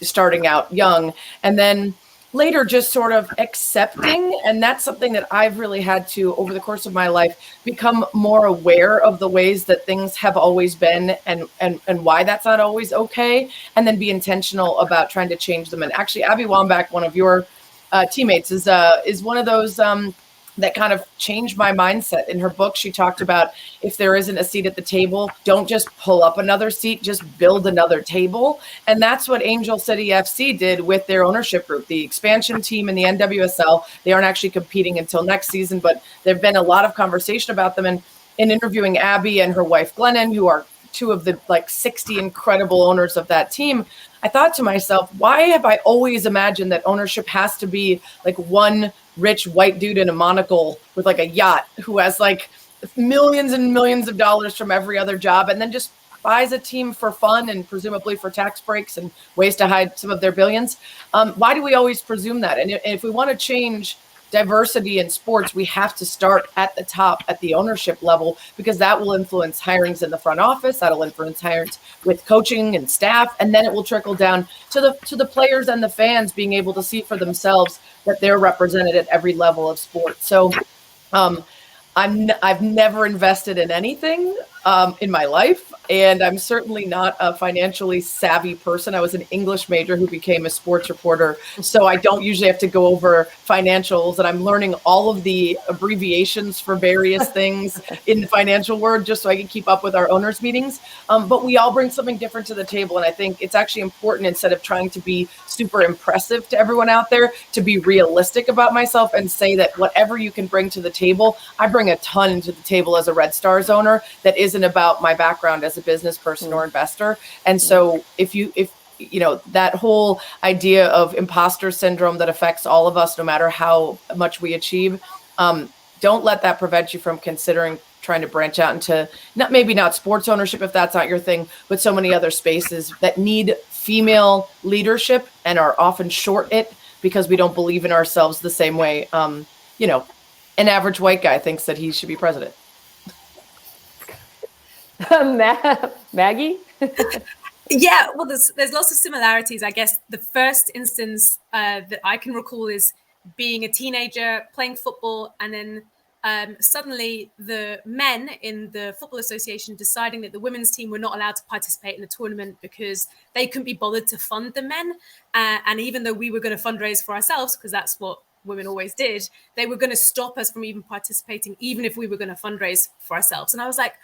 Speaker 9: starting out young. And then later just sort of accepting, and that's something that I've really had to, over the course of my life, become more aware of the ways that things have always been and why that's not always okay, and then be intentional about trying to change them. And actually, Abby Wambach, one of your teammates, is one of those that kind of changed my mindset. In her book, she talked about, if there isn't a seat at the table, don't just pull up another seat, just build another table. And that's what Angel City FC did with their ownership group, the expansion team in the NWSL. They aren't actually competing until next season, but there've been a lot of conversation about them. And in interviewing Abby and her wife Glennon, who are two of the like 60 incredible owners of that team, I thought to myself, why have I always imagined that ownership has to be like one rich white dude in a monocle with like a yacht who has like millions and millions of dollars from every other job and then just buys a team for fun and presumably for tax breaks and ways to hide some of their billions? Why do we always presume that? And if we want to change diversity in sports, we have to start at the top, at the ownership level, because that will influence hirings in the front office. That'll influence hirings with coaching and staff, and then it will trickle down to the players and the fans being able to see for themselves that they're represented at every level of sport. So I've never invested in anything in my life, and I'm certainly not a financially savvy person. I was an English major who became a sports reporter, so I don't usually have to go over financials, and I'm learning all of the abbreviations for various things in the financial world just so I can keep up with our owners' meetings. But we all bring something different to the table, and I think it's actually important, instead of trying to be super impressive to everyone out there, to be realistic about myself and say that whatever you can bring to the table, I bring a ton to the table as a Red Stars owner that isn't about my background as a business person or investor. And so if you know, that whole idea of imposter syndrome that affects all of us, no matter how much we achieve, don't let that prevent you from considering trying to branch out into maybe not sports ownership if that's not your thing, but so many other spaces that need female leadership and are often short it because we don't believe in ourselves the same way. You know, an average white guy thinks that he should be president.
Speaker 6: Maggie?
Speaker 8: Yeah, well, there's lots of similarities. I guess the first instance that I can recall is being a teenager playing football, and then suddenly the men in the Football Association deciding that the women's team were not allowed to participate in the tournament because they couldn't be bothered to fund the men. And even though we were going to fundraise for ourselves, because that's what women always did, they were going to stop us from even participating, even if we were going to fundraise for ourselves. And I was like,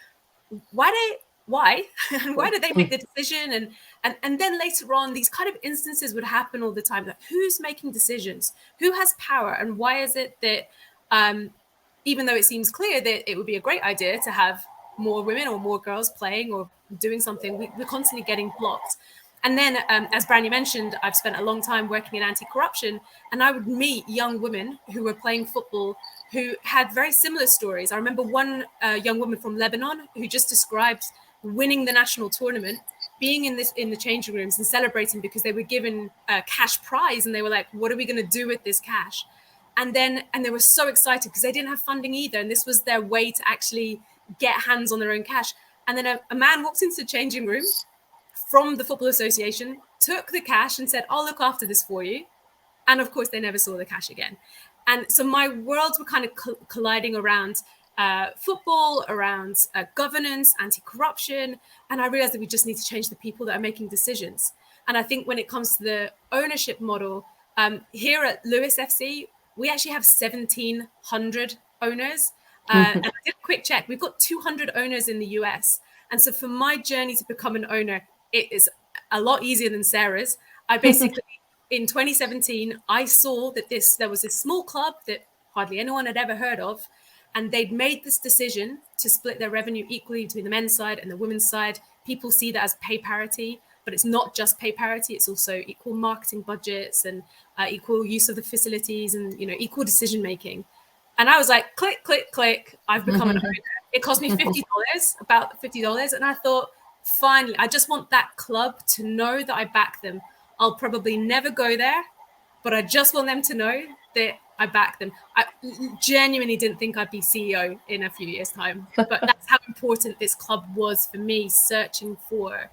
Speaker 8: why and why did they make the decision? And then later on, these kind of instances would happen all the time. Like, who's making decisions? Who has power? And why is it that even though it seems clear that it would be a great idea to have more women or more girls playing or doing something, we're constantly getting blocked. And then, as Brandy mentioned, I've spent a long time working in anti-corruption, and I would meet young women who were playing football who had very similar stories. I remember one young woman from Lebanon who just described winning the national tournament, being in the changing rooms and celebrating because they were given a cash prize, and they were like, what are we going to do with this cash? And they were so excited because they didn't have funding either, and this was their way to actually get hands on their own cash. And then a man walked into the changing room from the Football Association, took the cash and said, I'll look after this for you. And of course, they never saw the cash again. And so my worlds were kind of colliding around football, around governance, anti-corruption. And I realized that we just need to change the people that are making decisions. And I think when it comes to the ownership model, here at Lewis FC, we actually have 1,700 owners. And I did a quick check. We've got 200 owners in the US. And so for my journey to become an owner, it is a lot easier than Sarah's. I basically, in 2017, I saw that there was this small club that hardly anyone had ever heard of, and they'd made this decision to split their revenue equally between the men's side and the women's side. People see that as pay parity, but it's not just pay parity. It's also equal marketing budgets and equal use of the facilities and, you know, equal decision making. And I was like, click, click, click. I've become an owner. It cost me $50, about $50. And I thought, finally, I just want that club to know that I back them. I'll probably never go there, but I just want them to know that I back them. I genuinely didn't think I'd be CEO in a few years' time, but that's how important this club was for me, searching for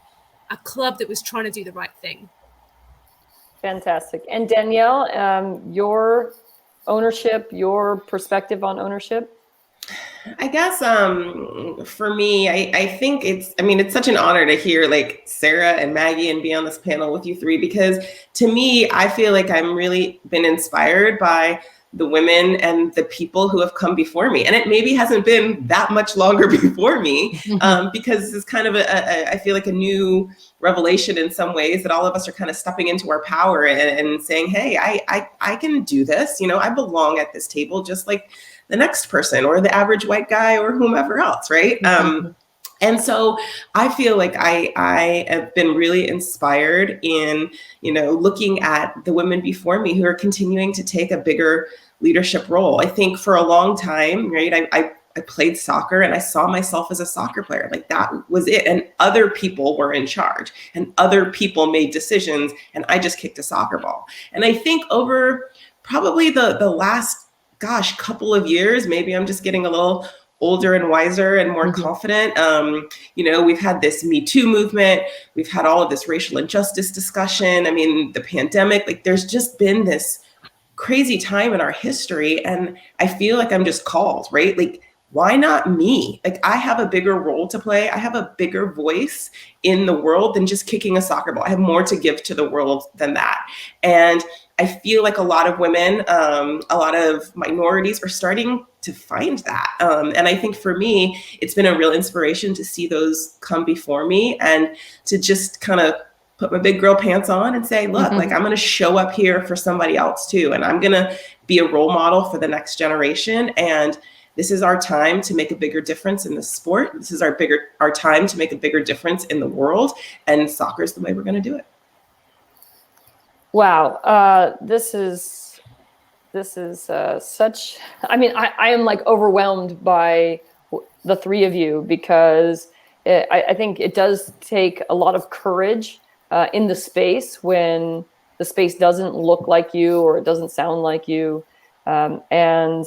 Speaker 8: a club that was trying to do the right thing.
Speaker 6: Fantastic. And Danielle, your ownership, your perspective on ownership?
Speaker 7: I guess for me, I think it's such an honor to hear like Sarah and Maggie and be on this panel with you three, because to me, I feel like I'm really been inspired by the women and the people who have come before me. And it maybe hasn't been that much longer before me, because this is kind of I feel like a new revelation in some ways, that all of us are kind of stepping into our power and saying, hey, I can do this. You know, I belong at this table just like the next person or the average white guy or whomever else, right? And so I feel like I have been really inspired in, you know, looking at the women before me who are continuing to take a bigger leadership role. I think for a long time, right, I played soccer and I saw myself as a soccer player. Like that was it. And other people were in charge and other people made decisions and I just kicked a soccer ball. And I think over probably the last, couple of years, maybe I'm just getting a little older and wiser and more confident. You know, we've had this Me Too movement. We've had all of this racial injustice discussion. I mean, the pandemic, like there's just been this crazy time in our history. And I feel like I'm just called, right? Like, why not me? Like I have a bigger role to play. I have a bigger voice in the world than just kicking a soccer ball. I have more to give to the world than that. And I feel like a lot of women, a lot of minorities are starting to find that. And I think for me, it's been a real inspiration to see those come before me and to just kind of put my big girl pants on and say, look, like I'm going to show up here for somebody else too. And I'm going to be a role model for the next generation. And this is our time to make a bigger difference in the sport. This is our time to make a bigger difference in the world. And soccer is the way we're going to do it.
Speaker 6: Wow. This is such, I mean, I am like overwhelmed by the three of you because I think it does take a lot of courage in the space when the space doesn't look like you or it doesn't sound like you. And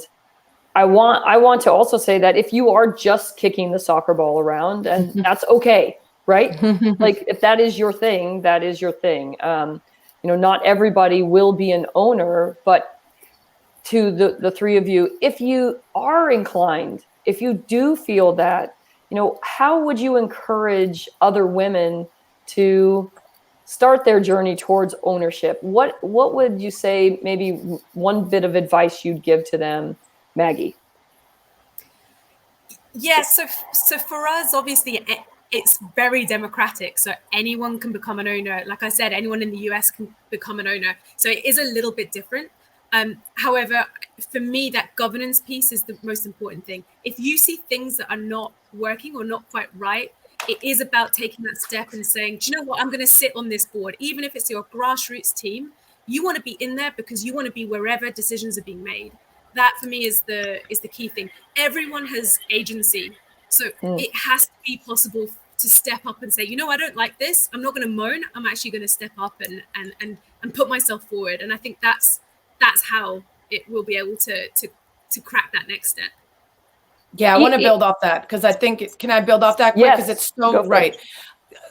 Speaker 6: I want to also say that if you are just kicking the soccer ball around, and that's okay, right? Like if that is your thing, that is your thing. You know, not everybody will be an owner, but to the three of you, if you are inclined, if you do feel that, you know, how would you encourage other women to start their journey towards ownership? What would you say, maybe one bit of advice you'd give to them, Maggie?
Speaker 8: Yeah, so for us, obviously, it's very democratic. So anyone can become an owner. Like I said, anyone in the US can become an owner. So it is a little bit different. However, for me, that governance piece is the most important thing. If you see things that are not working or not quite right, it is about taking that step and saying, do you know what, I'm going to sit on this board. Even if it's your grassroots team, you want to be in there because you want to be wherever decisions are being made. That for me is the key thing. Everyone has agency. So it has to be possible to step up and say, you know, I don't like this. I'm not going to moan. I'm actually going to step up and put myself forward. And I think that's how it will be able to crack that next step.
Speaker 9: Yeah, I want to build off that because I think, can I build off that quick? Because it's so right.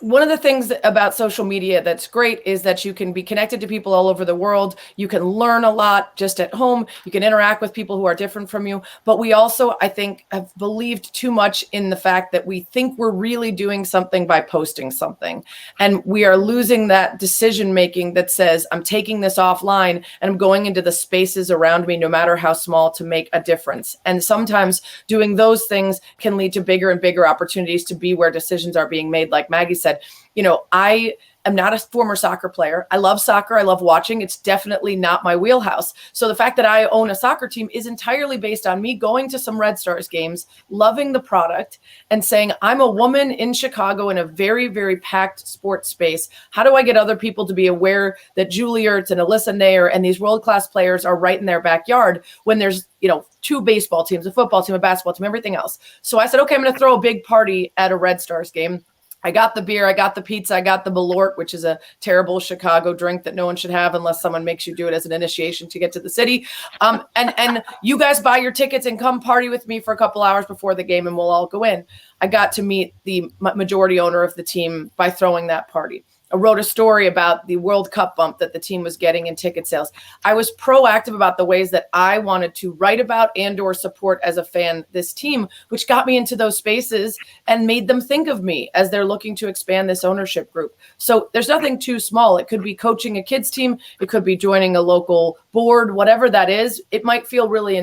Speaker 9: One of the things about social media that's great is that you can be connected to people all over the world. You can learn a lot just at home. You can interact with people who are different from you. But we also, I think, have believed too much in the fact that we think we're really doing something by posting something. And we are losing that decision making that says, I'm taking this offline and I'm going into the spaces around me, no matter how small, to make a difference. And sometimes doing those things can lead to bigger and bigger opportunities to be where decisions are being made. Like Maggie said, you know, I am not a former soccer player. I love soccer. I love watching. It's definitely not my wheelhouse. So the fact that I own a soccer team is entirely based on me going to some Red Stars games, loving the product, and saying, I'm a woman in Chicago in a very, very packed sports space. How do I get other people to be aware that Julie Ertz and Alyssa Nair and these world-class players are right in their backyard when there's, you know, 2 baseball teams, a football team, a basketball team, everything else. So I said, okay, I'm going to throw a big party at a Red Stars game. I got the beer, I got the pizza, I got the Malort, which is a terrible Chicago drink that no one should have unless someone makes you do it as an initiation to get to the city. And you guys buy your tickets and come party with me for a couple hours before the game and we'll all go in. I got to meet the majority owner of the team by throwing that party. wrote a story about the World Cup bump that the team was getting in ticket sales. I was proactive about the ways that I wanted to write about and or support as a fan this team, which got me into those spaces and made them think of me as they're looking to expand this ownership group. So there's nothing too small. It could be coaching a kids team. It could be joining a local board, whatever that is. It might feel really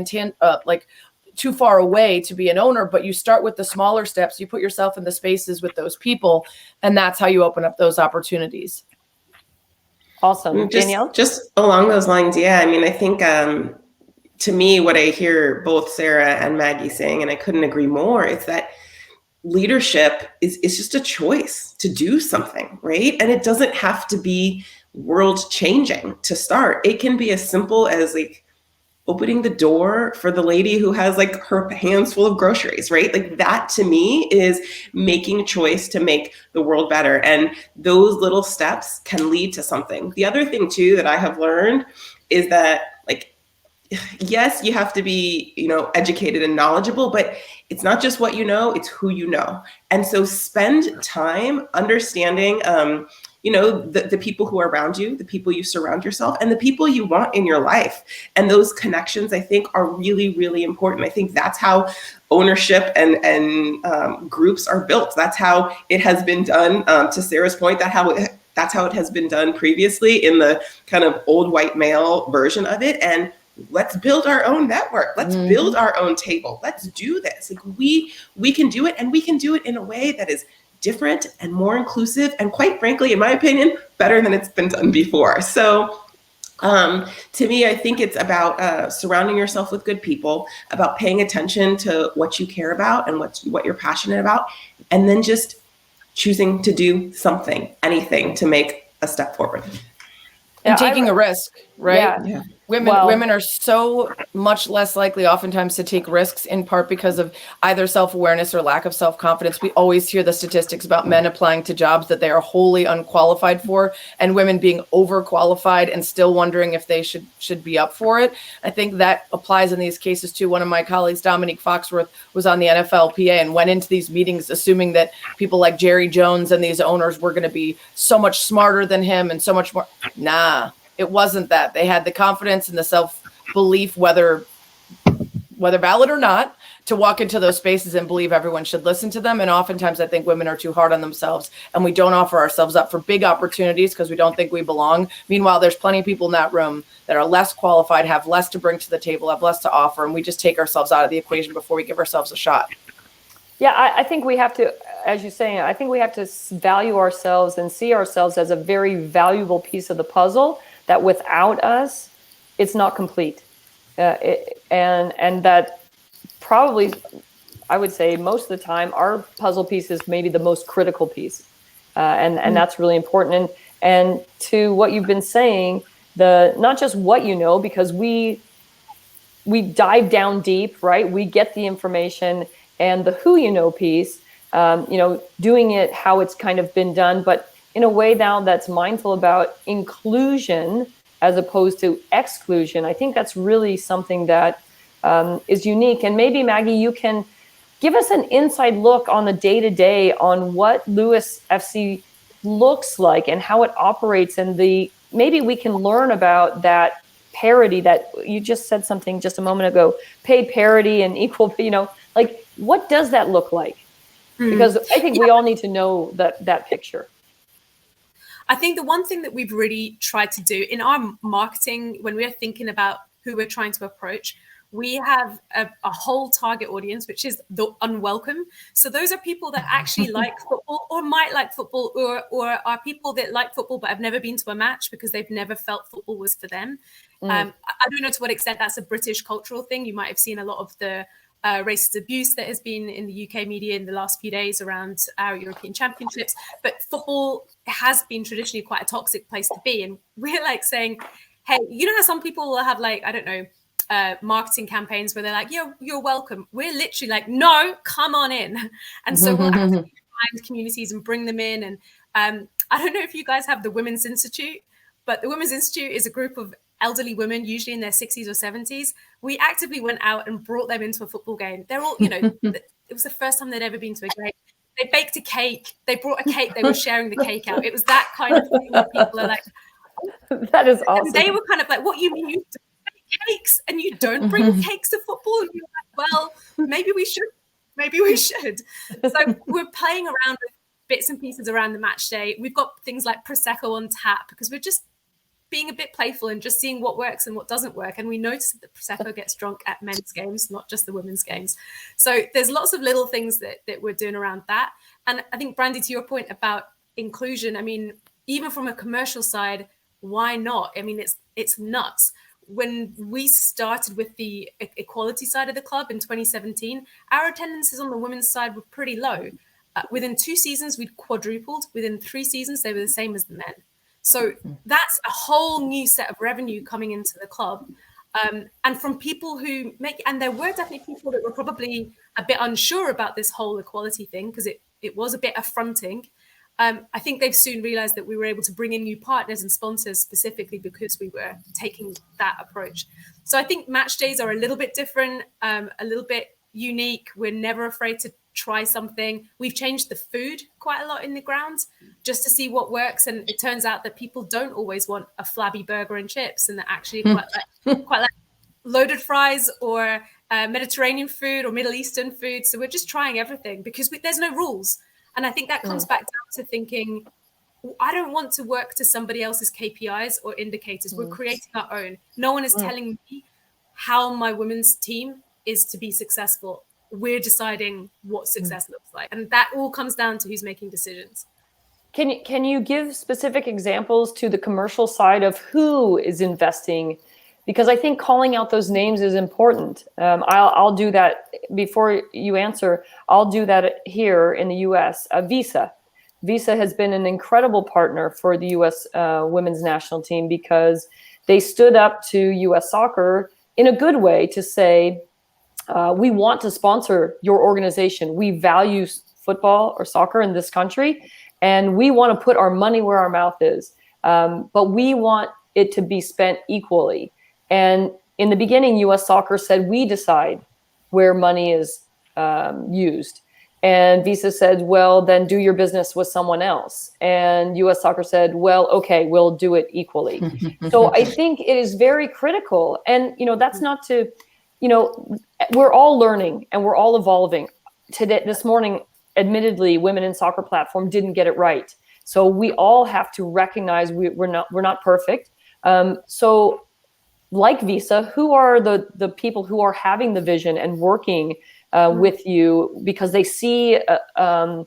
Speaker 9: like too far away to be an owner, but you start with the smaller steps. You put yourself in the spaces with those people, and that's how you open up those opportunities.
Speaker 6: Awesome. Danielle?
Speaker 7: Just along those lines, yeah. I mean, I think to me, what I hear both Sarah and Maggie saying, and I couldn't agree more, is that leadership is just a choice to do something, right? And it doesn't have to be world changing to start. It can be as simple as like opening the door for the lady who has like her hands full of groceries, right? Like that to me is making a choice to make the world better. And those little steps can lead to something. The other thing too that I have learned is that like, yes, you have to be, educated and knowledgeable, but it's not just what you know, it's who you know. And so spend time understanding, the people who are around you, the people you surround yourself, and the people you want in your life. And those connections, I think, are really, really important. I think that's how ownership and groups are built. That's how it has been done, to Sarah's point, that's how it has been done previously in the kind of old white male version of it. And let's build our own network. Let's build our own table. Let's do this. Like we can do it, and we can do it in a way that is different and more inclusive, and quite frankly, in my opinion, better than it's been done before. So to me, I think it's about surrounding yourself with good people, about paying attention to what you care about and what you're passionate about, and then just choosing to do something, anything to make a step forward.
Speaker 9: And taking a risk, right?
Speaker 6: Yeah.
Speaker 9: Women are so much less likely oftentimes to take risks, in part because of either self-awareness or lack of self-confidence. We always hear the statistics about men applying to jobs that they are wholly unqualified for, and women being overqualified and still wondering if they should be up for it. I think that applies in these cases too. One of my colleagues, Dominique Foxworth, was on the NFLPA and went into these meetings assuming that people like Jerry Jones and these owners were going to be so much smarter than him and so much more. Nah. It wasn't that. They had the confidence and the self-belief, whether valid or not, to walk into those spaces and believe everyone should listen to them. And oftentimes I think women are too hard on themselves, and we don't offer ourselves up for big opportunities because we don't think we belong. Meanwhile, there's plenty of people in that room that are less qualified, have less to bring to the table, have less to offer, and we just take ourselves out of the equation before we give ourselves a shot.
Speaker 6: Yeah, I think we have to, as you're saying, I think we have to value ourselves and see ourselves as a very valuable piece of the puzzle, that without us, it's not complete. And that probably, I would say most of the time, our puzzle piece is maybe the most critical piece. And that's really important. And to what you've been saying, not just what you know, because we dive down deep, right? We get the information, and the who you know piece, doing it how it's kind of been done, but in a way now that's mindful about inclusion as opposed to exclusion. I think that's really something that is unique. And maybe, Maggie, you can give us an inside look on the day-to-day on what Lewis FC looks like and how it operates, and maybe we can learn about that parity that you just said something just a moment ago, pay parity and equal, like what does that look like? Because I think we all need to know that picture.
Speaker 8: I think the one thing that we've really tried to do in our marketing, when we're thinking about who we're trying to approach, we have a whole target audience, which is the unwelcome. So those are people that actually like football or might like football, or are people that like football but have never been to a match because they've never felt football was for them. I don't know to what extent that's a British cultural thing. You might have seen a lot of the racist abuse that has been in the UK media in the last few days around our European Championships. But football has been traditionally quite a toxic place to be. And we're like saying, hey, you know how some people will have like, I don't know, marketing campaigns where they're like, you're welcome. We're literally like, no, come on in. And so we'll actively find communities and bring them in. And I don't know if you guys have the Women's Institute, but the Women's Institute is a group of elderly women, usually in their 60s or 70s. We actively went out and brought them into a football game. They're all, it was the first time they'd ever been to a game. they baked a cake. They brought a cake. They were sharing the cake out. It was that kind of thing where people are like,
Speaker 6: that is awesome.
Speaker 8: and they were kind of like, what you mean you don't bake cakes and you don't bring cakes to football? And you're like, well, maybe we should. Maybe we should. So we're playing around with bits and pieces around the match day. We've got things like Prosecco on tap because we're just being a bit playful and just seeing what works and what doesn't work. And we noticed that Prosecco gets drunk at men's games, not just the women's games. So there's lots of little things that we're doing around that. And I think, Brandy, to your point about inclusion, I mean, even from a commercial side, why not? I mean, it's nuts. When we started with the equality side of the club in 2017, our attendances on the women's side were pretty low. Within 2 seasons, we'd quadrupled. Within 3 seasons, they were the same as the men. So that's a whole new set of revenue coming into the club. And from people who and there were definitely people that were probably a bit unsure about this whole equality thing because it was a bit affronting. I think they've soon realized that we were able to bring in new partners and sponsors specifically because we were taking that approach. So I think match days are a little bit different, a little bit unique. We're never afraid to try something. We've changed the food quite a lot in the ground just to see what works. And it turns out that people don't always want a flabby burger and chips, and they're actually quite like loaded fries or Mediterranean food or Middle Eastern food. So we're just trying everything because there's no rules. And I think that comes back down to thinking, I don't want to work to somebody else's KPIs or indicators. We're creating our own. No one is telling me how my women's team is to be successful. We're deciding what success looks like. And that all comes down to who's making decisions.
Speaker 6: Can you give specific examples to the commercial side of who is investing? Because I think calling out those names is important. I'll do that before you answer. I'll do that here in the U.S. Visa has been an incredible partner for the U.S. Women's national team because they stood up to U.S. soccer in a good way to say, we want to sponsor your organization. We value football or soccer in this country, and we want to put our money where our mouth is. But we want it to be spent equally. And in the beginning, U.S. Soccer said, we decide where money is used. And Visa said, well, then do your business with someone else. And U.S. Soccer said, well, okay, we'll do it equally. So I think it is very critical. And, that's not to, we're all learning and we're all evolving. This morning, admittedly, Women in Soccer platform didn't get it right. So we all have to recognize we're not perfect. So like Visa, who are the people who are having the vision and working with you because they see a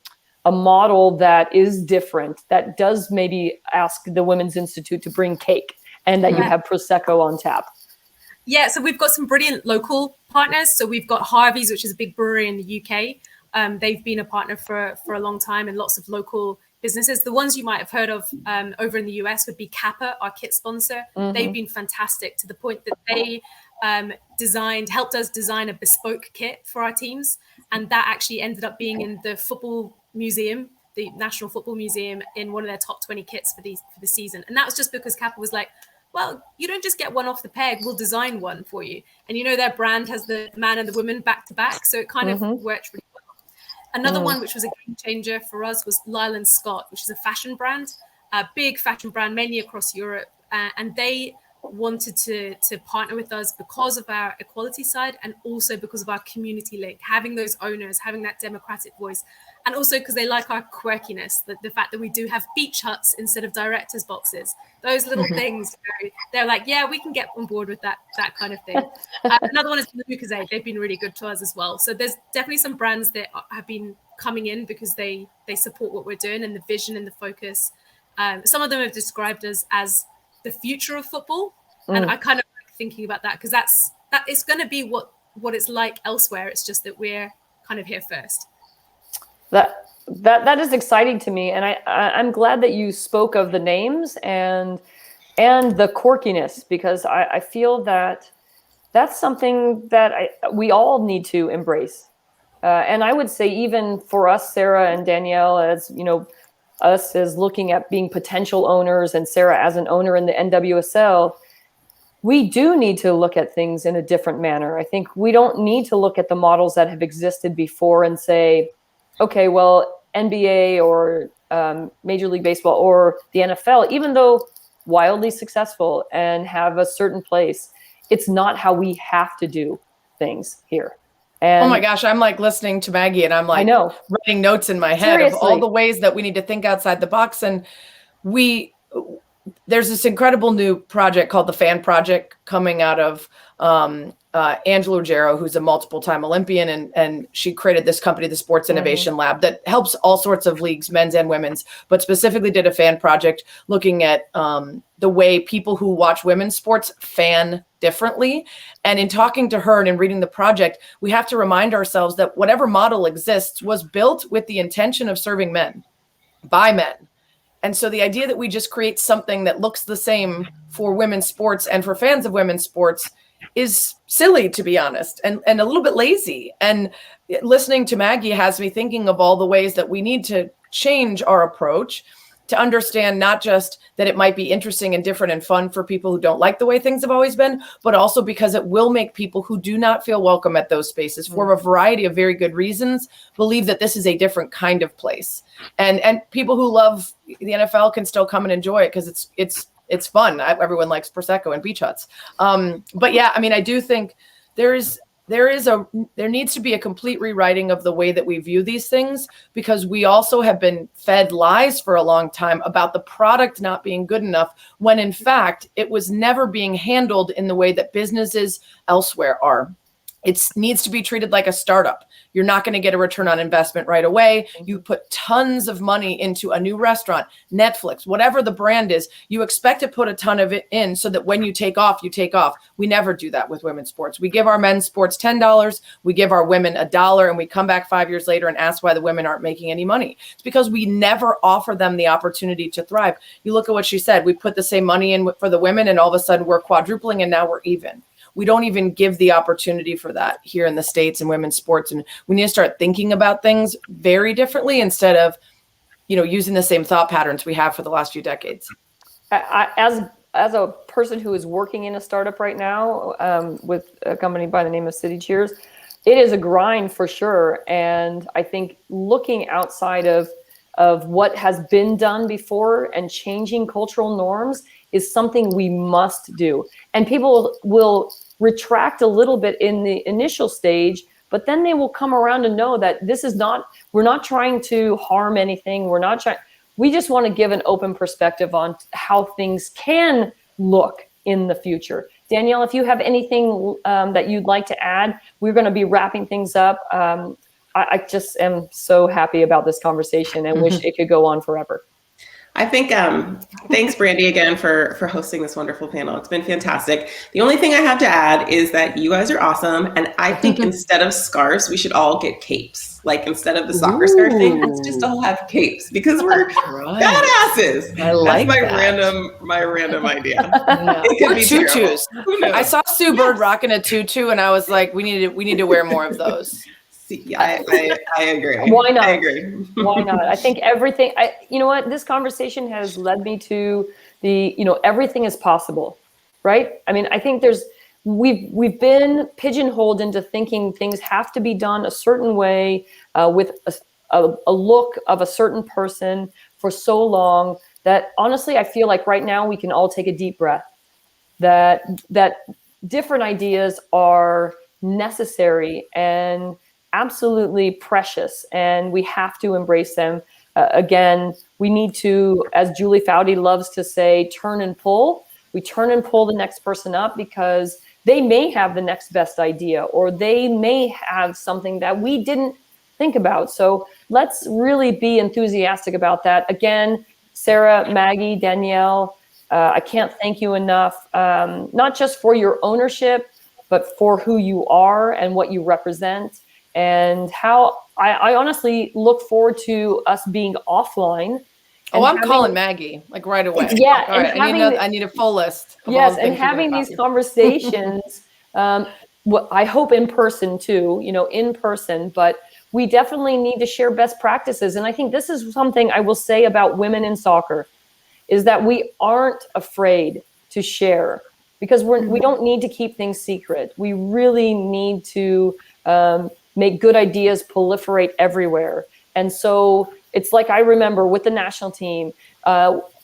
Speaker 6: model that is different, that does maybe ask the Women's Institute to bring cake and that you have Prosecco on tap?
Speaker 8: Yeah, so we've got some brilliant local partners. So we've got Harvey's, which is a big brewery in the UK. They've been a partner for a long time, and lots of local businesses. The ones you might have heard of over in the US would be Kappa, our kit sponsor. They've been fantastic to the point that they helped us design a bespoke kit for our teams. And that actually ended up being in the football museum, the National Football Museum, in one of their top 20 kits for the season. And that was just because Kappa was like, well, you don't just get one off the peg, we'll design one for you. And their brand has the man and the woman back to back. So it kind of worked really well. Another one, which was a game changer for us, was Lyle & Scott, which is a fashion brand, a big fashion brand, mainly across Europe. And they wanted to partner with us because of our equality side and also because of our community link, having those owners, having that democratic voice, and also because they like our quirkiness, the fact that we do have beach huts instead of directors' boxes. Those little things, they're like, yeah, we can get on board with that kind of thing. Another one is Lucozade. They've been really good to us as well. So there's definitely some brands that have been coming in because they support what we're doing and the vision and the focus. Some of them have described us as the future of football. And I kind of like thinking about that because that it's going to be what it's like elsewhere. It's just that we're kind of here first.
Speaker 6: That is exciting to me, and I'm glad that you spoke of the names and the quirkiness, because I feel that that's something that we all need to embrace. And I would say even for us, Sarah and Danielle, as us as looking at being potential owners, and Sarah as an owner in the NWSL, we do need to look at things in a different manner. I think we don't need to look at the models that have existed before and say, okay, well, NBA or Major League Baseball or the NFL, even though wildly successful and have a certain place, it's not how we have to do things here. And
Speaker 9: oh my gosh, I'm like listening to Maggie and I'm like
Speaker 6: I know.
Speaker 9: writing notes in my head of all the ways that we need to think outside the box. And there's this incredible new project called the Fan Project coming out of Angela Ruggiero, who's a multiple-time Olympian, and she created this company, the Sports Innovation Lab, that helps all sorts of leagues, men's and women's, but specifically did a fan project looking at the way people who watch women's sports fan differently. And in talking to her and in reading the project, we have to remind ourselves that whatever model exists was built with the intention of serving men, by men. And so the idea that we just create something that looks the same for women's sports and for fans of women's sports is silly, to be honest, and a little bit lazy. And listening to Maggie has me thinking of all the ways that we need to change our approach to understand not just that it might be interesting and different and fun for people who don't like the way things have always been, but also because it will make people who do not feel welcome at those spaces for a variety of very good reasons believe that this is a different kind of place. And people who love the NFL can still come and enjoy it because it's fun. Everyone likes Prosecco and beach huts. But yeah, I mean, I do think there needs to be a complete rewriting of the way that we view these things, because we also have been fed lies for a long time about the product not being good enough, when in fact it was never being handled in the way that businesses elsewhere are. It needs to be treated like a startup. You're not going to get a return on investment right away. You put tons of money into a new restaurant, Netflix, whatever the brand is, you expect to put a ton of it in so that when you take off, you take off. We never do that with women's sports. We give our men's sports $10, we give our women $1, and we come back 5 years later and ask why the women aren't making any money. It's because we never offer them the opportunity to thrive. You look at what she said, we put the same money in for the women and all of a sudden we're quadrupling and now we're even. We don't even give the opportunity for that here in the States and women's sports. And we need to start thinking about things very differently instead of, using the same thought patterns we have for the last few decades.
Speaker 6: As a person who is working in a startup right now with a company by the name of City Cheers, it is a grind for sure. And I think looking outside of what has been done before and changing cultural norms is something we must do. And people will retract a little bit in the initial stage, but then they will come around to know that we're not trying to harm anything. We just want to give an open perspective on how things can look in the future. Danielle, if you have anything that you'd like to add, we're going to be wrapping things up. I just am so happy about this conversation and wish it could go on forever.
Speaker 7: I think, thanks, Brandy, again, for hosting this wonderful panel. It's been fantastic. The only thing I have to add is that you guys are awesome. And I think instead of scarves, we should all get capes. Like instead of the soccer scarf thing, let's just all have capes because we're badasses.
Speaker 9: I like
Speaker 7: That's my random idea.
Speaker 9: Yeah.
Speaker 7: It could
Speaker 9: Or
Speaker 7: be
Speaker 9: tutus.
Speaker 7: terrible.
Speaker 9: I saw Sue Bird rocking a tutu and I was like, we need to wear more of those.
Speaker 7: Yeah, I agree.
Speaker 6: Why not?
Speaker 7: I agree.
Speaker 6: Why not? I think everything, you know what, this conversation has led me to everything is possible, right? I mean, I think we've been pigeonholed into thinking things have to be done a certain way with a look of a certain person for so long that honestly, I feel like right now we can all take a deep breath, that different ideas are necessary and absolutely precious, and we have to embrace them. Again, we need to, as Julie Foudy loves to say, turn and pull. We turn and pull the next person up because they may have the next best idea, or they may have something that we didn't think about. So let's really be enthusiastic about that. Again, Sarah, Maggie, Danielle, I can't thank you enough, not just for your ownership, but for who you are and what you represent. And how I honestly look forward to us being offline.
Speaker 9: Oh, I'm calling Maggie like right away.
Speaker 6: Yeah,
Speaker 9: all right. I need a full list.
Speaker 6: Yes, and having these conversations. I hope in person too. In person, but we definitely need to share best practices. And I think this is something I will say about women in soccer, is that we aren't afraid to share, because we don't need to keep things secret. We really need to make good ideas proliferate everywhere. And so It's like I remember with the national team,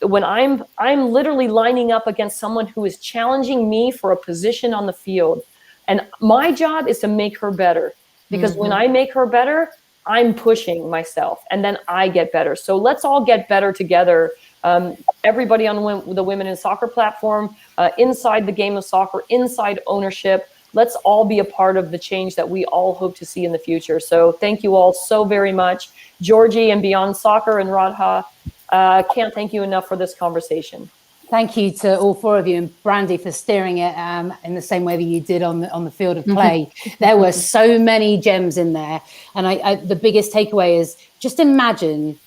Speaker 6: when I'm literally lining up against someone who is challenging me for a position on the field. And my job is to make her better, because when I make her better, I'm pushing myself, and then I get better. So let's all get better together. Everybody on the Women in Soccer platform, inside the game of soccer, inside ownership, let's all be a part of the change that we all hope to see in the future. So thank you all so very much. Georgie and Beyond Soccer and Radha, can't thank you enough for this conversation.
Speaker 1: Thank you to all four of you, and Brandy for steering it in the same way that you did on the field of play. There were so many gems in there. And I the biggest takeaway is just imagine,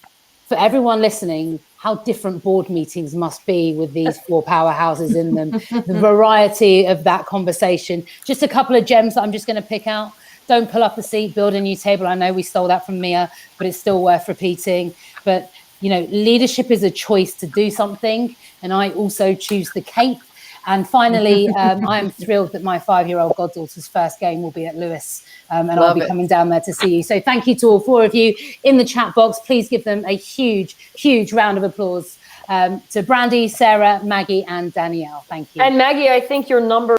Speaker 1: for everyone listening, how different board meetings must be with these four powerhouses in them. The variety of that conversation. Just a couple of gems that I'm just going to pick out. Don't pull up a seat, build a new table. I know we stole that from Mia, but it's still worth repeating. But, you know, leadership is a choice to do something. And I also choose the cape. And finally, I am thrilled that my 5-year-old goddaughter's first game will be at Lewis. And I'll be coming down there to see you. So thank you to all four of you in the chat box. Please give them a huge, huge round of applause to Brandy, Sarah, Maggie, and Danielle. Thank you.
Speaker 6: And Maggie, I think your number.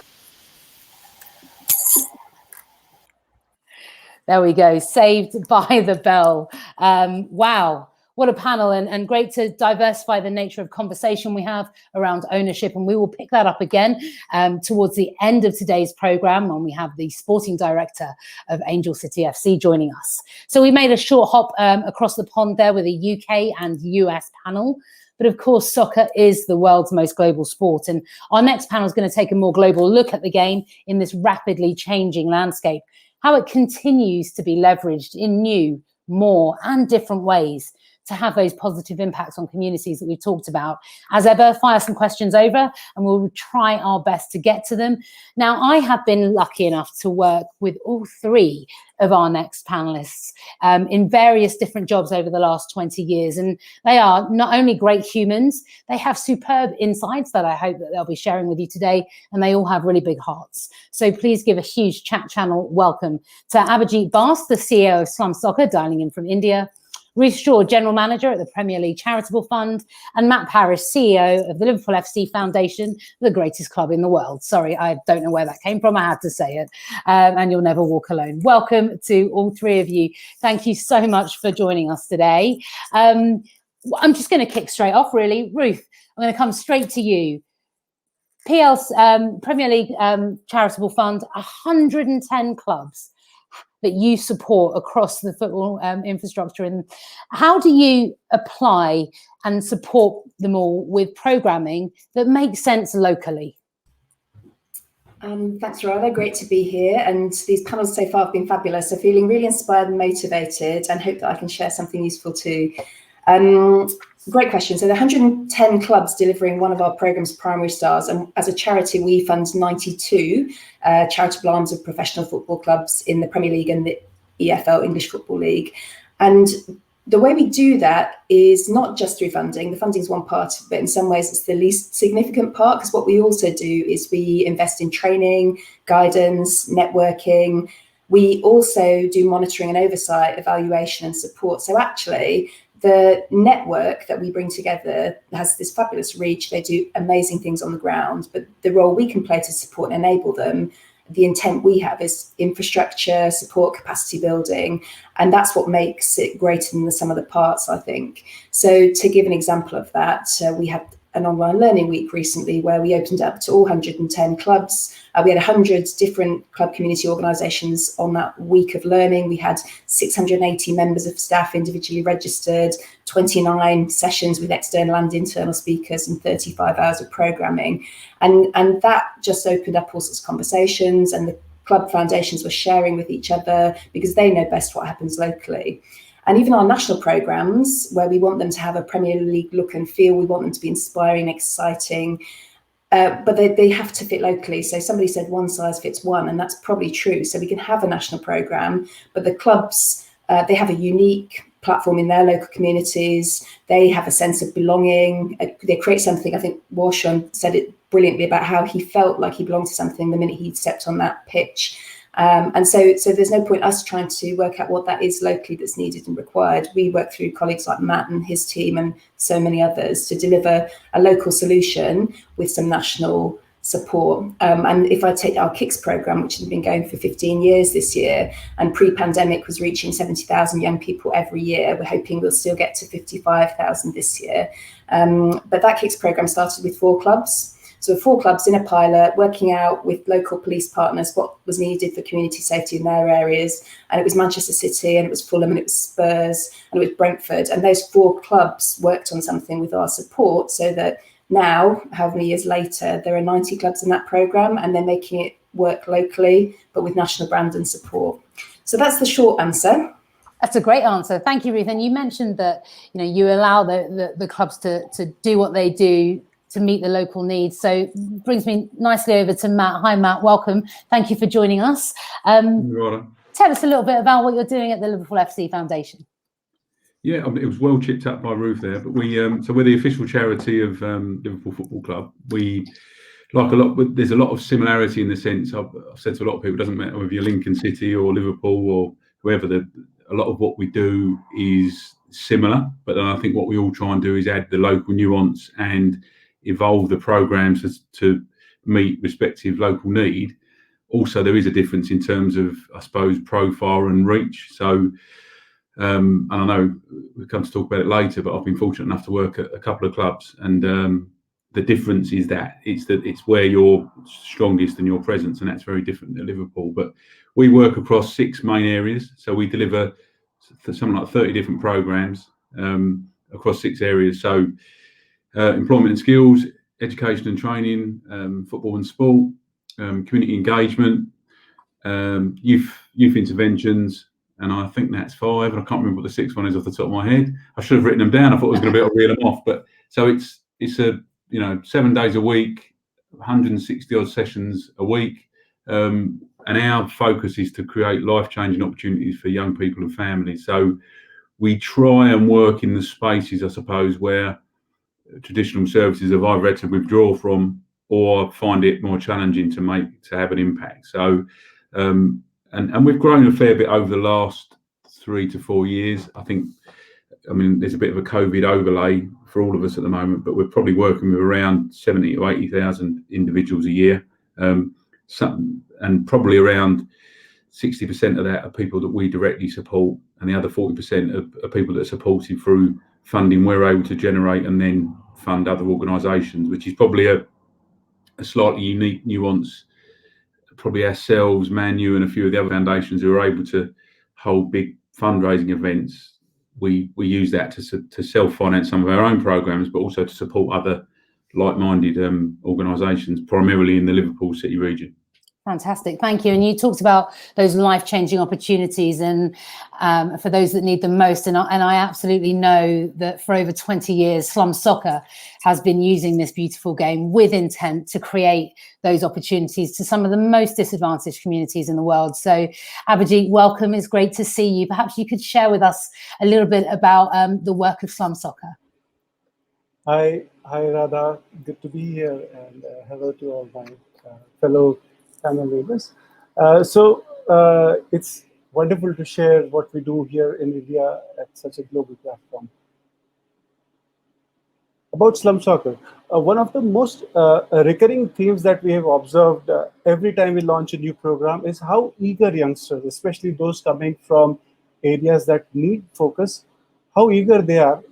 Speaker 1: There we go. Saved by the bell. Wow. What a panel, and great to diversify the nature of conversation we have around ownership. And we will pick that up again towards the end of today's program, when we have the sporting director of Angel City FC joining us. So we made a short hop across the pond there with a UK and US panel. But of course, soccer is the world's most global sport. And our next panel is going to take a more global look at the game in this rapidly changing landscape, how it continues to be leveraged in new, more and different ways to have those positive impacts on communities that we've talked about. As ever, fire some questions over and we'll try our best to get to them. Now, I have been lucky enough to work with all three of our next panelists in various different jobs over the last 20 years. And they are not only great humans, they have superb insights that I hope that they'll be sharing with you today, and they all have really big hearts. So please give a huge chat channel welcome to Abhijit Bas, the CEO of Slum Soccer, dialing in from India, Ruth Shaw, General Manager at the Premier League Charitable Fund, and Matt Parrish, CEO of the Liverpool FC Foundation, the greatest club in the world. Sorry, I don't know where that came from. I had to say it. And you'll never walk alone. Welcome to all three of you. Thank you so much for joining us today. I'm just going to kick straight off, really. Ruth, I'm going to come straight to you. Premier League Charitable Fund, 110 clubs that you support across the football infrastructure. And how do you apply and support them all with programming that makes sense locally?
Speaker 10: Thanks, Radha. Great to be here. And these panels so far have been fabulous. So feeling really inspired and motivated, and hope that I can share something useful too. Great question. So the 110 clubs delivering one of our program's primary stars, and as a charity, we fund 92 charitable arms of professional football clubs in the Premier League and the EFL, English Football League. And the way we do that is not just through funding. The funding is one part, but in some ways it's the least significant part, because what we also do is we invest in training, guidance, networking. We also do monitoring and oversight, evaluation and support. So actually, the network that we bring together has this fabulous reach. They do amazing things on the ground, but the role we can play to support and enable them, the intent we have is infrastructure, support, capacity building, and that's what makes it greater than the sum of the parts, I think. So to give an example of that, we had an online learning week recently where we opened up to all 110 clubs. We had 100 different club community organisations on that week of learning. We had 680 members of staff individually registered, 29 sessions with external and internal speakers, and 35 hours of programming. And that just opened up all sorts of conversations, and the club foundations were sharing with each other because they know best what happens locally. And even our national programmes, where we want them to have a Premier League look and feel, we want them to be inspiring, exciting, but they have to fit locally. So somebody said one size fits one, and that's probably true. So we can have a national programme, but the clubs, they have a unique platform in their local communities. They have a sense of belonging. They create something. I think Warshon said it brilliantly about how he felt like he belonged to something the minute he stepped on that pitch. And so there's no point us trying to work out what that is locally that's needed and required. We work through colleagues like Matt and his team and so many others to deliver a local solution with some national support. And if I take our KICS program, which has been going for 15 years this year, and pre-pandemic was reaching 70,000 young people every year, we're hoping we'll still get to 55,000 this year. But that KICS program started with 4 clubs. So 4 clubs in a pilot, working out with local police partners what was needed for community safety in their areas. And it was Manchester City, and it was Fulham, and it was Spurs, and it was Brentford. And those 4 clubs worked on something with our support, so that now, however many years later, there are 90 clubs in that programme, and they're making it work locally, but with national brand and support. So that's the short answer.
Speaker 1: That's a great answer. Thank you, Ruth. And you mentioned that, you allow the clubs to do what they do to meet the local needs. So brings me nicely over to Matt. Hi, Matt. Welcome. Thank you for joining us. Tell us a little bit about what you're doing at the Liverpool FC Foundation.
Speaker 11: Yeah, it was well chipped up by Ruth there, but so we're the official charity of Liverpool Football Club. We there's a lot of similarity in the sense I've said to a lot of people, it doesn't matter whether you're Lincoln City or Liverpool or whoever, a lot of what we do is similar, but then I think what we all try and do is add the local nuance and evolve the programs to meet respective local need. Also, there is a difference in terms of, I suppose, profile and reach. So, and I know we'll come to talk about it later, but I've been fortunate enough to work at a couple of clubs, and the difference is that it's where you're strongest and your presence, and that's very different at Liverpool. But we work across 6 main areas, so we deliver something like 30 different programs across 6 areas. So employment and skills, education and training, football and sport, community engagement, youth interventions, and I think that's 5. And I can't remember what the 6th one is off the top of my head. I should have written them down. I thought I was going to be able to reel them off. But so it's a 7 days a week, 160 odd sessions a week, and our focus is to create life-changing opportunities for young people and families. So we try and work in the spaces, I suppose, where traditional services have either had to withdraw from or find it more challenging to have an impact. So and we've grown a fair bit over the last 3 to 4 years. I mean, there's a bit of a COVID overlay for all of us at the moment, but we're probably working with around 70 or 80,000 individuals a year. And probably around 60% of that are people that we directly support, and the other 40% are people that are supported through funding we're able to generate and then fund other organisations, which is probably a slightly unique nuance. Probably ourselves, Manu, and a few of the other foundations who are able to hold big fundraising events, we use that to self-finance some of our own programs, but also to support other like-minded organisations, primarily in the Liverpool City region.
Speaker 1: Fantastic, thank you. And you talked about those life-changing opportunities, and for those that need them most. And I absolutely know that for over 20 years, Slum Soccer has been using this beautiful game with intent to create those opportunities to some of the most disadvantaged communities in the world. So, Abhijit, welcome. It's great to see you. Perhaps you could share with us a little bit about the work of Slum Soccer.
Speaker 12: Hi, Radha. Good to be here, and hello to all my fellow panel members. It's wonderful to share what we do here in India at such a global platform. About Slum Soccer, one of the most recurring themes that we have observed every time we launch a new program is how eager youngsters, especially those coming from areas that need focus, how eager they are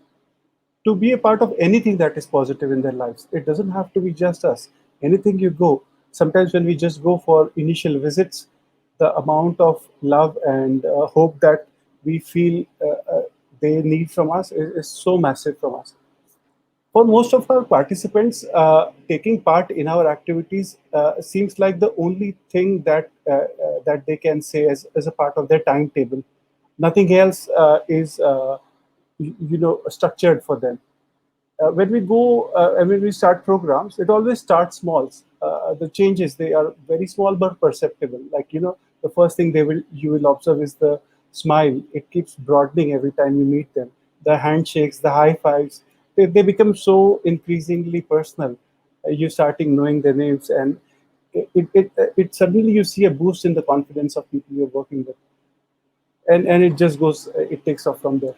Speaker 12: to be a part of anything that is positive in their lives. It doesn't have to be just us. Anything you go, sometimes when we just go for initial visits, the amount of love and hope that we feel they need from us is so massive from us. For most of our participants, taking part in our activities seems like the only thing that they can say as a part of their timetable. Nothing else is structured for them. When we go and when we start programs, it always starts small. The changes, they are very small but perceptible. Like, the first thing you will observe is the smile. It keeps broadening every time you meet them. The handshakes, the high fives, they become so increasingly personal. You're starting knowing their names, and it suddenly you see a boost in the confidence of people you're working with, and it just goes, it takes off from there.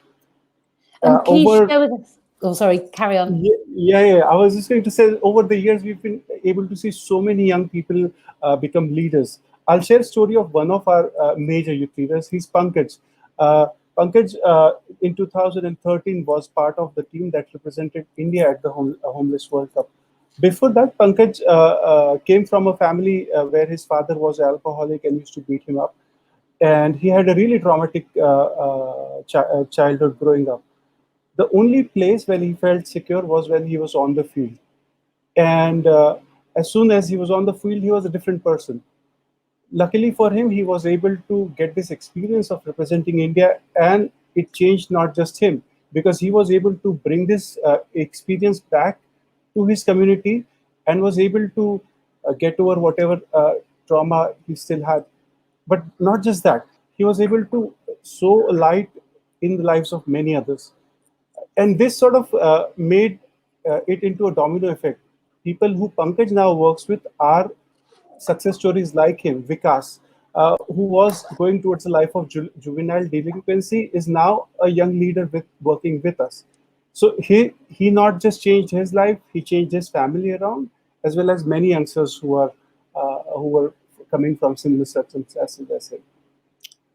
Speaker 1: And can you share with us? Oh, sorry, carry on.
Speaker 12: Yeah. I was just going to say, over the years, we've been able to see so many young people become leaders. I'll share a story of one of our major youth leaders. He's Pankaj. Pankaj, in 2013, was part of the team that represented India at the Homeless World Cup. Before that, Pankaj came from a family where his father was an alcoholic and used to beat him up. And he had a really traumatic childhood growing up. The only place where he felt secure was when he was on the field. And as soon as he was on the field, he was a different person. Luckily for him, he was able to get this experience of representing India, and it changed not just him, because he was able to bring this experience back to his community and was able to get over whatever trauma he still had. But not just that, he was able to sow light in the lives of many others. And this sort of made it into a domino effect. People who Pankaj now works with are success stories like him. Vikas, who was going towards a life of juvenile delinquency, is now a young leader working with us. So he not just changed his life, he changed his family around, as well as many youngsters who were coming from similar circumstances as him.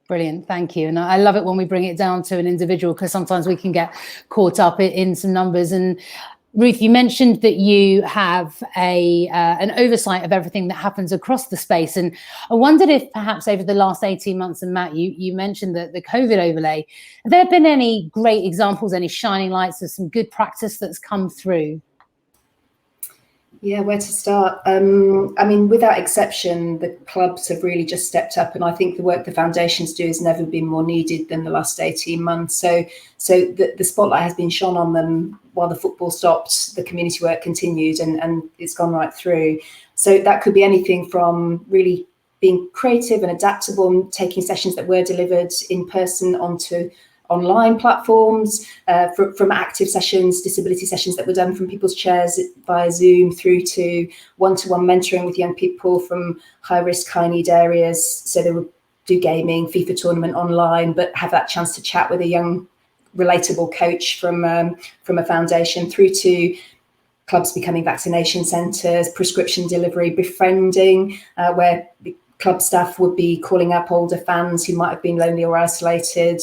Speaker 1: Brilliant, thank you. And I love it when we bring it down to an individual, because sometimes we can get caught up in some numbers. And Ruth, you mentioned that you have an oversight of everything that happens across the space. And I wondered if perhaps over the last 18 months, and Matt, you mentioned the COVID overlay, have there been any great examples, any shining lights of some good practice that's come through?
Speaker 10: Yeah, where to start? I mean, without exception, the clubs have really just stepped up, and I think the work the foundations do has never been more needed than the last 18 months. So the spotlight has been shone on them while the football stopped, the community work continued, and it's gone right through. So that could be anything from really being creative and adaptable and taking sessions that were delivered in person onto online platforms, from active sessions, disability sessions that were done from people's chairs via Zoom, through to one-to-one mentoring with young people from high-risk, high-need areas. So they would do gaming, FIFA tournament online, but have that chance to chat with a young, relatable coach from a foundation, through to clubs becoming vaccination centres, prescription delivery, befriending, where club staff would be calling up older fans who might have been lonely or isolated,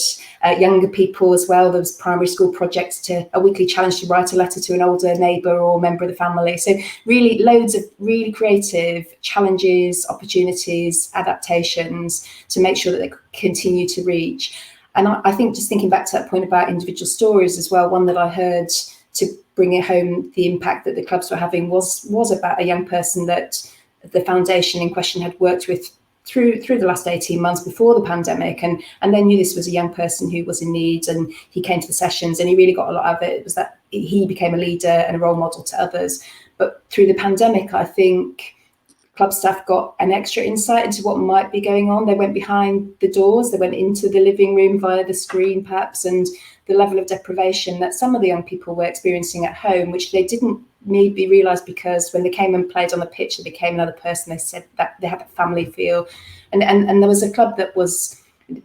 Speaker 10: younger people as well. There was primary school projects, to a weekly challenge to write a letter to an older neighbour or member of the family. So really loads of really creative challenges, opportunities, adaptations to make sure that they continue to reach. And I think, just thinking back to that point about individual stories as well, one that I heard to bring it home, the impact that the clubs were having was about a young person that the foundation in question had worked with through the last 18 months before the pandemic, and they knew this was a young person who was in need, and he came to the sessions and he really got a lot out of it. It was that he became a leader and a role model to others. But through the pandemic, I think club staff got an extra insight into what might be going on. They went behind the doors, they went into the living room via the screen perhaps, and the level of deprivation that some of the young people were experiencing at home, which they didn't maybe realise, because when they came and played on the pitch, they became another person. They said that they had that family feel. And there was a club that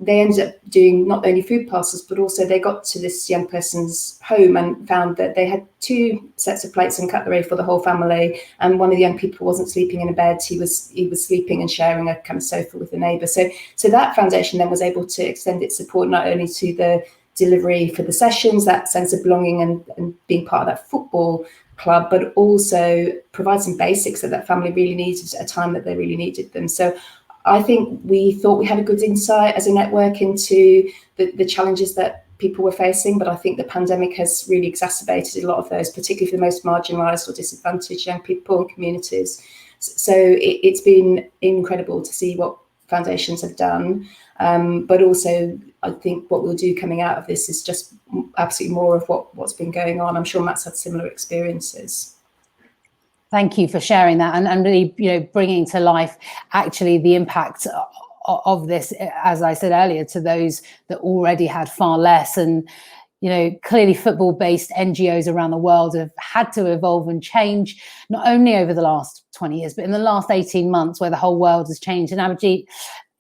Speaker 10: they ended up doing not only food parcels, but also they got to this young person's home and found that they had 2 sets of plates and cutlery for the whole family. And one of the young people wasn't sleeping in a bed. He was sleeping and sharing a kind of sofa with a neighbour. So that foundation then was able to extend its support not only to the delivery for the sessions, that sense of belonging and being part of that football club, but also provide some basics that family really needed at a time that they really needed them. So I think we thought we had a good insight as a network into the challenges that people were facing, but I think the pandemic has really exacerbated a lot of those, particularly for the most marginalised or disadvantaged young people and communities. So it's been incredible to see what foundations have done, but also I think what we'll do coming out of this is just absolutely more of what's been going on. I'm sure Matt's had similar experiences.
Speaker 1: Thank you for sharing that and really, bringing to life actually the impact of this, as I said earlier, to those that already had far less. And clearly football-based NGOs around the world have had to evolve and change, not only over the last 20 years, but in the last 18 months where the whole world has changed. And Abhijit,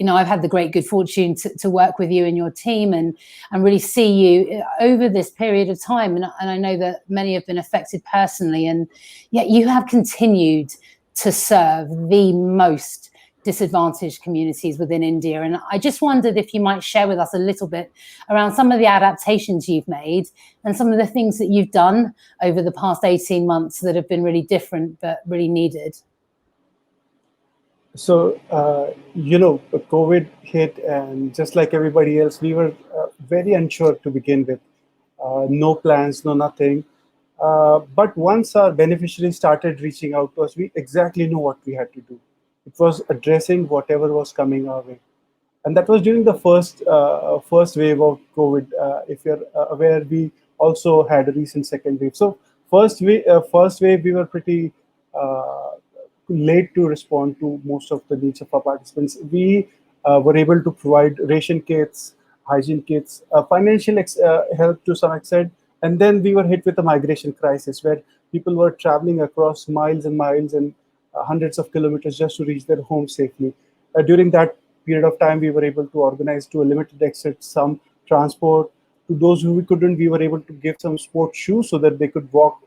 Speaker 1: I've had the great good fortune to work with you and your team and really see you over this period of time. And I know that many have been affected personally, and yet you have continued to serve the most disadvantaged communities within India. And I just wondered if you might share with us a little bit around some of the adaptations you've made and some of the things that you've done over the past 18 months that have been really different but really needed.
Speaker 12: So, COVID hit, and just like everybody else, we were very unsure to begin with. No plans, no nothing. But once our beneficiaries started reaching out to us, we exactly knew what we had to do. It was addressing whatever was coming our way. And that was during the first wave of COVID. If you're aware, we also had a recent second wave. So first wave, we were pretty late to respond to most of the needs of our participants. We were able to provide ration kits, hygiene kits, financial help to some extent. And then we were hit with a migration crisis where people were traveling across miles and miles and hundreds of kilometers just to reach their home safely. During that period of time, we were able to organize to a limited extent some transport. To those who we couldn't, we were able to give some sports shoes so that they could walk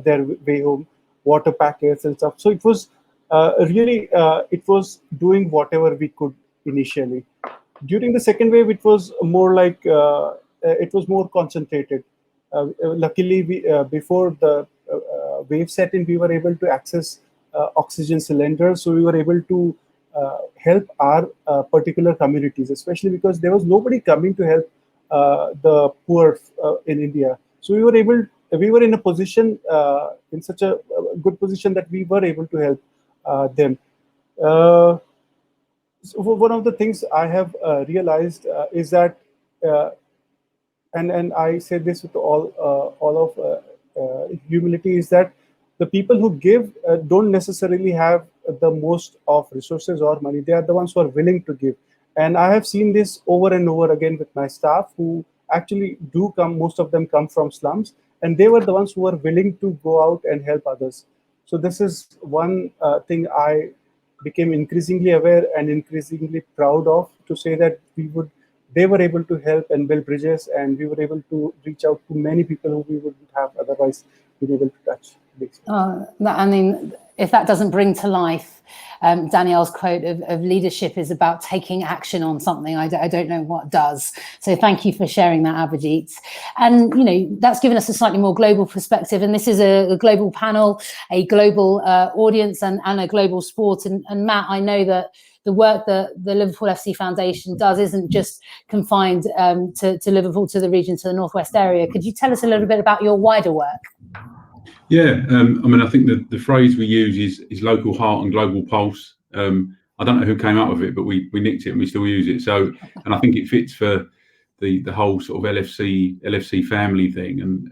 Speaker 12: their way home, water packets and stuff. So it was it was doing whatever we could initially. During the second wave, it was more like it was more concentrated. Luckily, before the wave set in, we were able to access oxygen cylinders, so we were able to help our particular communities, especially because there was nobody coming to help the poor in India. So we were in a position, in such a good position that we were able to help them. So one of the things I have realized is that, and I say this with all of humility, is that the people who give don't necessarily have the most of resources or money. They are the ones who are willing to give. And I have seen this over and over again with my staff, who actually do come, most of them come from slums, and they were the ones who were willing to go out and help others. So this is one thing I became increasingly aware and increasingly proud of, to say that they were able to help and build bridges, and we were able to reach out to many people who we wouldn't have otherwise been able to touch.
Speaker 1: I mean, if that doesn't bring to life Danielle's quote of leadership is about taking action on something, I don't know what does. So thank you for sharing that, Abhijit. And, that's given us a slightly more global perspective. And this is a global panel, a global audience and a global sport. And Matt, I know that the work that the Liverpool FC Foundation does isn't just confined to Liverpool, to the region, to the Northwest area. Could you tell us a little bit about your wider work?
Speaker 11: Yeah, I think the phrase we use is local heart and global pulse. I don't know who came up with it, but we nicked it and we still use it. So, and I think it fits for the whole sort of LFC family thing. And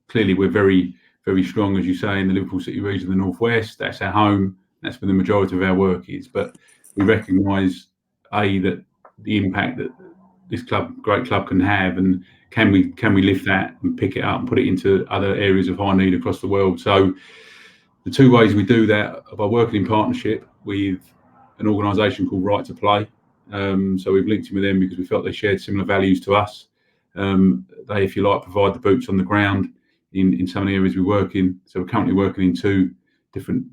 Speaker 11: clearly we're very, very strong, as you say, in the Liverpool City region, the Northwest. That's our home. That's where the majority of our work is. But we recognise, that the impact that this great club can have, and can we lift that and pick it up and put it into other areas of high need across the world. So the two ways we do that are by working in partnership with an organisation called Right to Play. So we've linked in with them because we felt they shared similar values to us. They, if you like, provide the boots on the ground in some of the areas we work in. So we're currently working in 2 different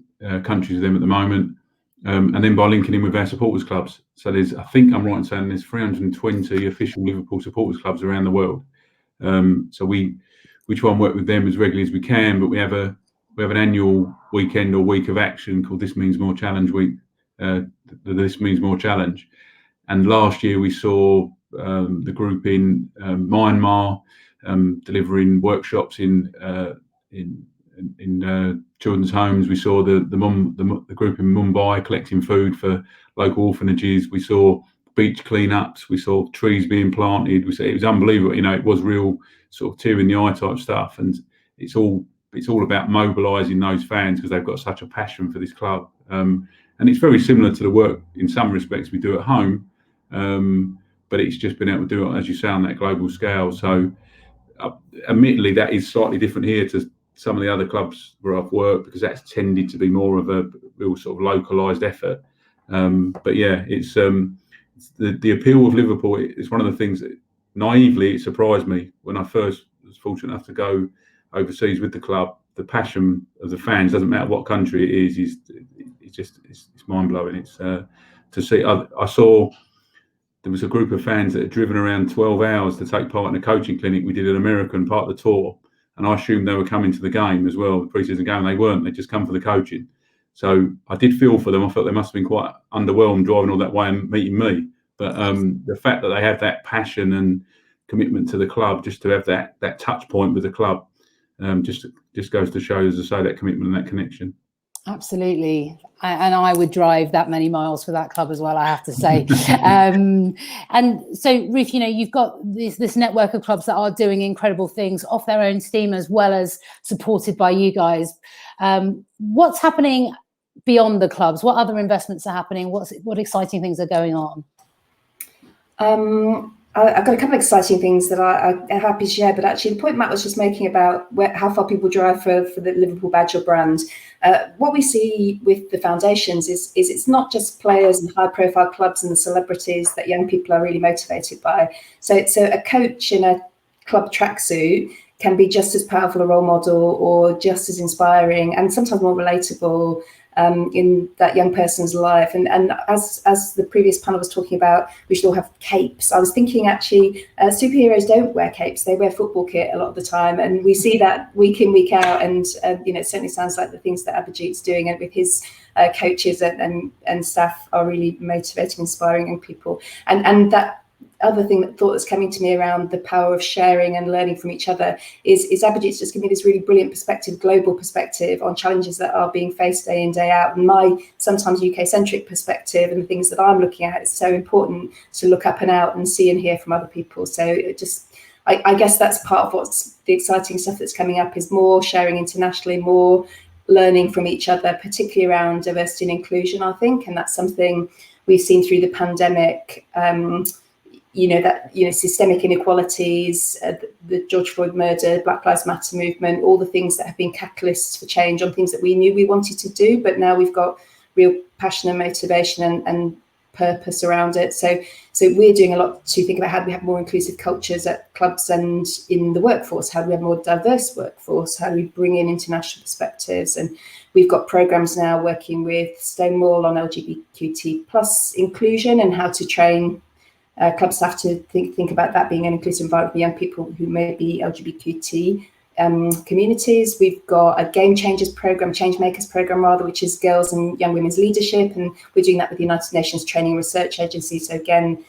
Speaker 11: countries with them at the moment. And then by linking in with our supporters clubs. So I think I'm right in saying there's 320 official Liverpool supporters clubs around the world. So we try and work with them as regularly as we can, but we have an annual weekend or week of action called This Means More Challenge Week. This Means More Challenge. And last year we saw the group in Myanmar delivering workshops in children's homes. We saw the group in Mumbai collecting food for local orphanages. We saw beach cleanups. We saw trees being planted. It was unbelievable. It was real sort of tear in the eye type stuff. And it's all about mobilising those fans because they've got such a passion for this club. And it's very similar to the work in some respects we do at home. but it's just been able to do it, as you say, on that global scale. So admittedly, that is slightly different here to some of the other clubs where I've worked, because that's tended to be more of a real sort of localized effort. But yeah, it's the appeal of Liverpool is one of the things that naively it surprised me when I first was fortunate enough to go overseas with the club. The passion of the fans, doesn't matter what country it is it's mind blowing. It's to see. I saw there was a group of fans that had driven around 12 hours to take part in a coaching clinic. We did an American part of the tour, and I assumed they were coming to the game as well, the pre-season game. They weren't. They just come for the coaching. So I did feel for them. I felt they must have been quite underwhelmed driving all that way and meeting me. But the fact that they have that passion and commitment to the club, just to have that touch point with the club, just goes to show, as I say, that commitment and that connection.
Speaker 1: Absolutely. And I would drive that many miles for that club as well, I have to say. And so, Ruth, you've got this network of clubs that are doing incredible things off their own steam, as well as supported by you guys. What's happening beyond the clubs? What other investments are happening? What exciting things are going on?
Speaker 10: I've got a couple of exciting things that I'm happy to share, but actually the point Matt was just making about how far people drive for the Liverpool badge or brand. What we see with the foundations is it's not just players and high-profile clubs and the celebrities that young people are really motivated by. So a coach in a club tracksuit can be just as powerful a role model, or just as inspiring and sometimes more relatable in that young person's life. And as the previous panel was talking about, we should all have capes. I was thinking actually superheroes don't wear capes, they wear football kit a lot of the time, and we see that week in, week out. And it certainly sounds like the things that Abhijit's doing and with his coaches and staff are really motivating, inspiring young people. And that other thought that's coming to me around the power of sharing and learning from each other is Abhijit's just given me this really brilliant perspective, global perspective on challenges that are being faced day in, day out. And my sometimes UK-centric perspective and the things that I'm looking at, it's so important to look up and out and see and hear from other people. So I guess that's part of what's the exciting stuff that's coming up, is more sharing internationally, more learning from each other, particularly around diversity and inclusion, I think. And that's something we've seen through the pandemic. Systemic inequalities, the George Floyd murder, Black Lives Matter movement, all the things that have been catalysts for change on things that we knew we wanted to do, but now we've got real passion and motivation and purpose around it. So we're doing a lot to think about how do we have more inclusive cultures at clubs and in the workforce, how do we have more diverse workforce, how do we bring in international perspectives. And we've got programs now working with Stonewall on LGBTQ+ inclusion and how to train club staff to think about that being an inclusive environment for young people who may be LGBT communities. We've got a Game Changers program, Change Makers program rather, which is girls and young women's leadership, and we're doing that with the United Nations Training Research Agency. So again,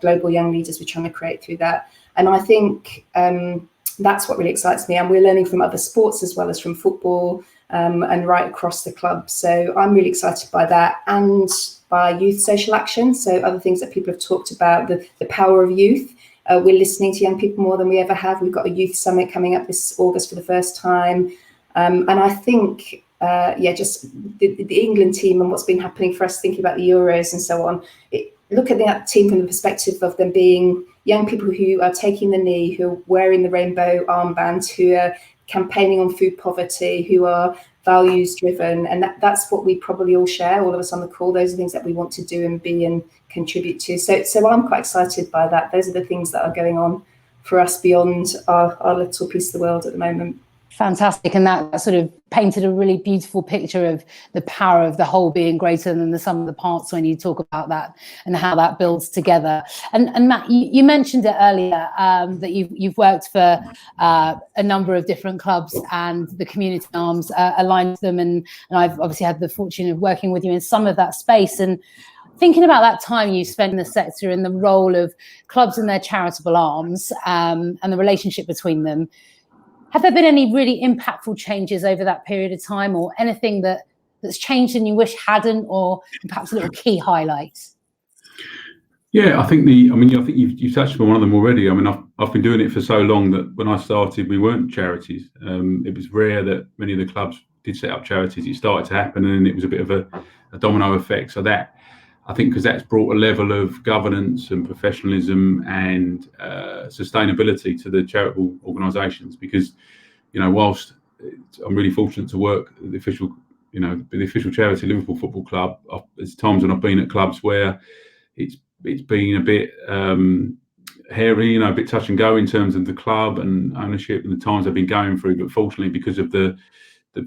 Speaker 10: global young leaders we're trying to create through that. And I think that's what really excites me. And we're learning from other sports as well as from football and right across the club. So I'm really excited by that, and by youth social action. So other things that people have talked about, the power of youth. We're listening to young people more than we ever have. We've got a youth summit coming up this August for the first time. And I think, just the England team and what's been happening for us, thinking about the Euros and so on. Look at that team from the perspective of them being young people who are taking the knee, who are wearing the rainbow armbands, who are campaigning on food poverty, who are values driven, and that's what we probably all share, all of us on the call. Those are things that we want to do and be and contribute to. So I'm quite excited by that. Those are the things that are going on for us beyond our little piece of the world at the moment.
Speaker 1: Fantastic. And that sort of painted a really beautiful picture of the power of the whole being greater than the sum of the parts when you talk about that and how that builds together. And Matt, you mentioned it earlier that you've worked for a number of different clubs, and the community arms aligned them. And I've obviously had the fortune of working with you in some of that space. And thinking about that time you spent in the sector and the role of clubs and their charitable arms and the relationship between them, have there been any really impactful changes over that period of time, or anything that's changed and you wish hadn't, or perhaps a little key highlights?
Speaker 11: Yeah, I think you've touched on one of them already. I mean, I've been doing it for so long that when I started, we weren't charities. It was rare that many of the clubs did set up charities. It started to happen, and it was a bit of a domino effect. So that I think because that's brought a level of governance and professionalism and sustainability to the charitable organisations. Because, you know, whilst I'm really fortunate to work at the official charity Liverpool Football Club, there's times when I've been at clubs where it's been a bit hairy, you know, a bit touch and go in terms of the club and ownership and the times I've been going through. But fortunately, because of the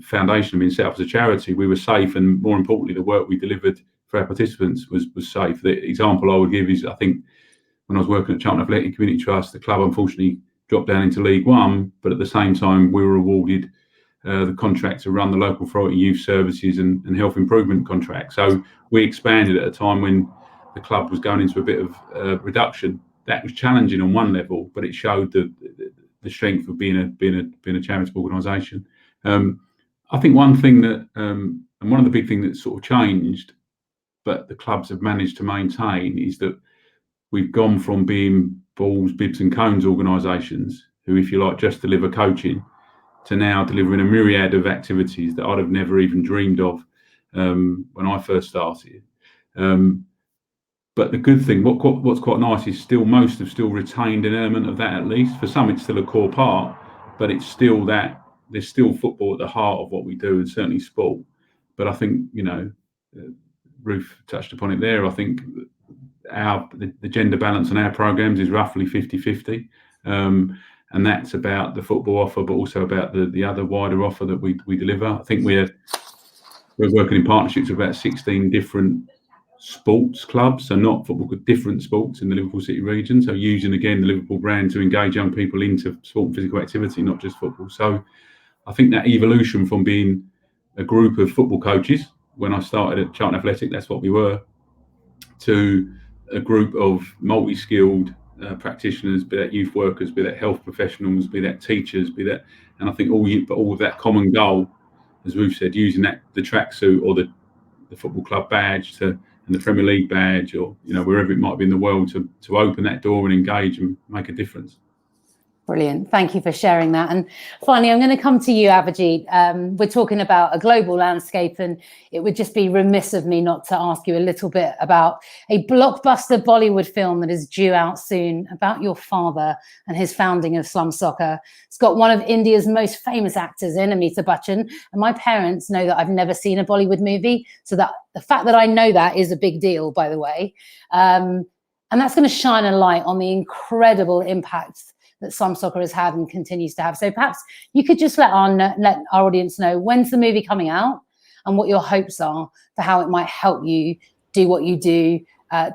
Speaker 11: foundation being set up as a charity, we were safe, and more importantly, the work we delivered for our participants was safe. The example I would give is, I think when I was working at Charlton Athletic Community Trust, the club unfortunately dropped down into League One, but at the same time we were awarded the contract to run the local authority youth services and health improvement contract. So we expanded at a time when the club was going into a bit of reduction. That was challenging on one level, but it showed the strength of being a charitable organisation. I think one thing that and one of the big things that sort of changed, but the clubs have managed to maintain, is that we've gone from being balls, bibs and cones organisations who, if you like, just deliver coaching, to now delivering a myriad of activities that I'd have never even dreamed of when I first started. But the good thing, what's quite nice, is most have still retained an element of that. At least for some, it's still a core part, but it's still that there's still football at the heart of what we do, and certainly sport. But I think, you know, Ruth touched upon it there. I think the gender balance on our programs is roughly 50-50, and that's about the football offer, but also about the other wider offer that we deliver. I think we're working in partnerships with about 16 different sports clubs, so not football, but different sports in the Liverpool City region. So using again the Liverpool brand to engage young people into sport and physical activity, not just football. So I think that evolution from being a group of football coaches when I started at Charlton Athletic, that's what we were, to a group of multi-skilled practitioners, be that youth workers, be that health professionals, be that teachers, be that, and I think all of that common goal, as Ruth said, using the tracksuit or the football club badge and the Premier League badge, or, you know, wherever it might be in the world, to open that door and engage and make a difference.
Speaker 1: Brilliant. Thank you for sharing that. And finally, I'm going to come to you, Avijit. We're talking about a global landscape, and it would just be remiss of me not to ask you a little bit about a blockbuster Bollywood film that is due out soon about your father and his founding of Slum Soccer. It's got one of India's most famous actors in, Amitabh Bachchan, and my parents know that I've never seen a Bollywood movie, so that the fact that I know that is a big deal, by the way. And that's going to shine a light on the incredible impact that Slum Soccer has had and continues to have. So perhaps you could just let our audience know, when's the movie coming out and what your hopes are for how it might help you do what you do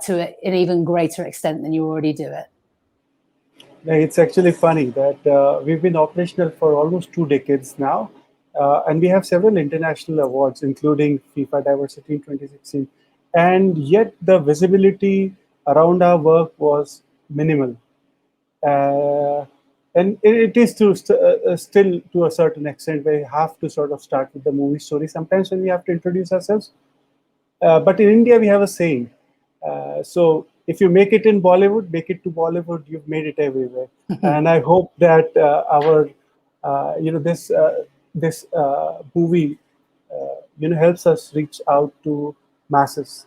Speaker 1: to an even greater extent than you already do it.
Speaker 12: It's actually funny that we've been operational for almost 2 decades now, and we have several international awards, including FIFA Diversity in 2016, and yet the visibility around our work was minimal. And it is still to a certain extent where we have to sort of start with the movie story sometimes when we have to introduce ourselves. But in India, we have a saying. So if you make it in Bollywood, make it to Bollywood, you've made it everywhere. And I hope that this movie helps us reach out to masses.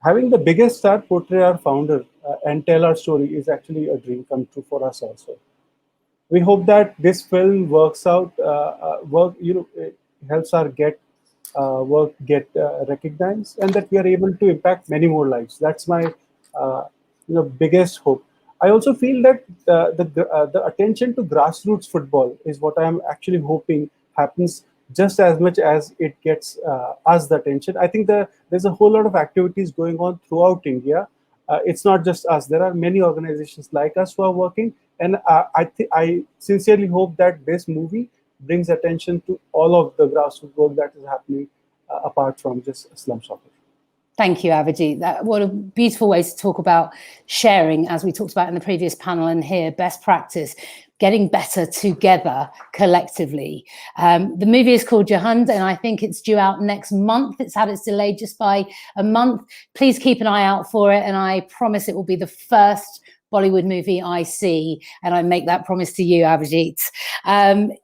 Speaker 12: Having the biggest star portray our founder and tell our story is actually a dream come true for us also. We hope that this film works out, it helps our work get recognized, and that we are able to impact many more lives. That's my biggest hope. I also feel that the attention to grassroots football is what I'm actually hoping happens just as much as it gets us the attention. I think there's a whole lot of activities going on throughout India. It's not just us. There are many organizations like us who are working, and I sincerely hope that this movie brings attention to all of the grassroots work that is happening apart from just Slum Soccer.
Speaker 1: Thank you, Avijit. What a beautiful way to talk about sharing, as we talked about in the previous panel, and here, best practice, getting better together collectively. The movie is called Jahand, and I think it's due out next month. It's had its delay just by a month. Please keep an eye out for it, and I promise it will be the first Bollywood movie I see, and I make that promise to you, Avijit.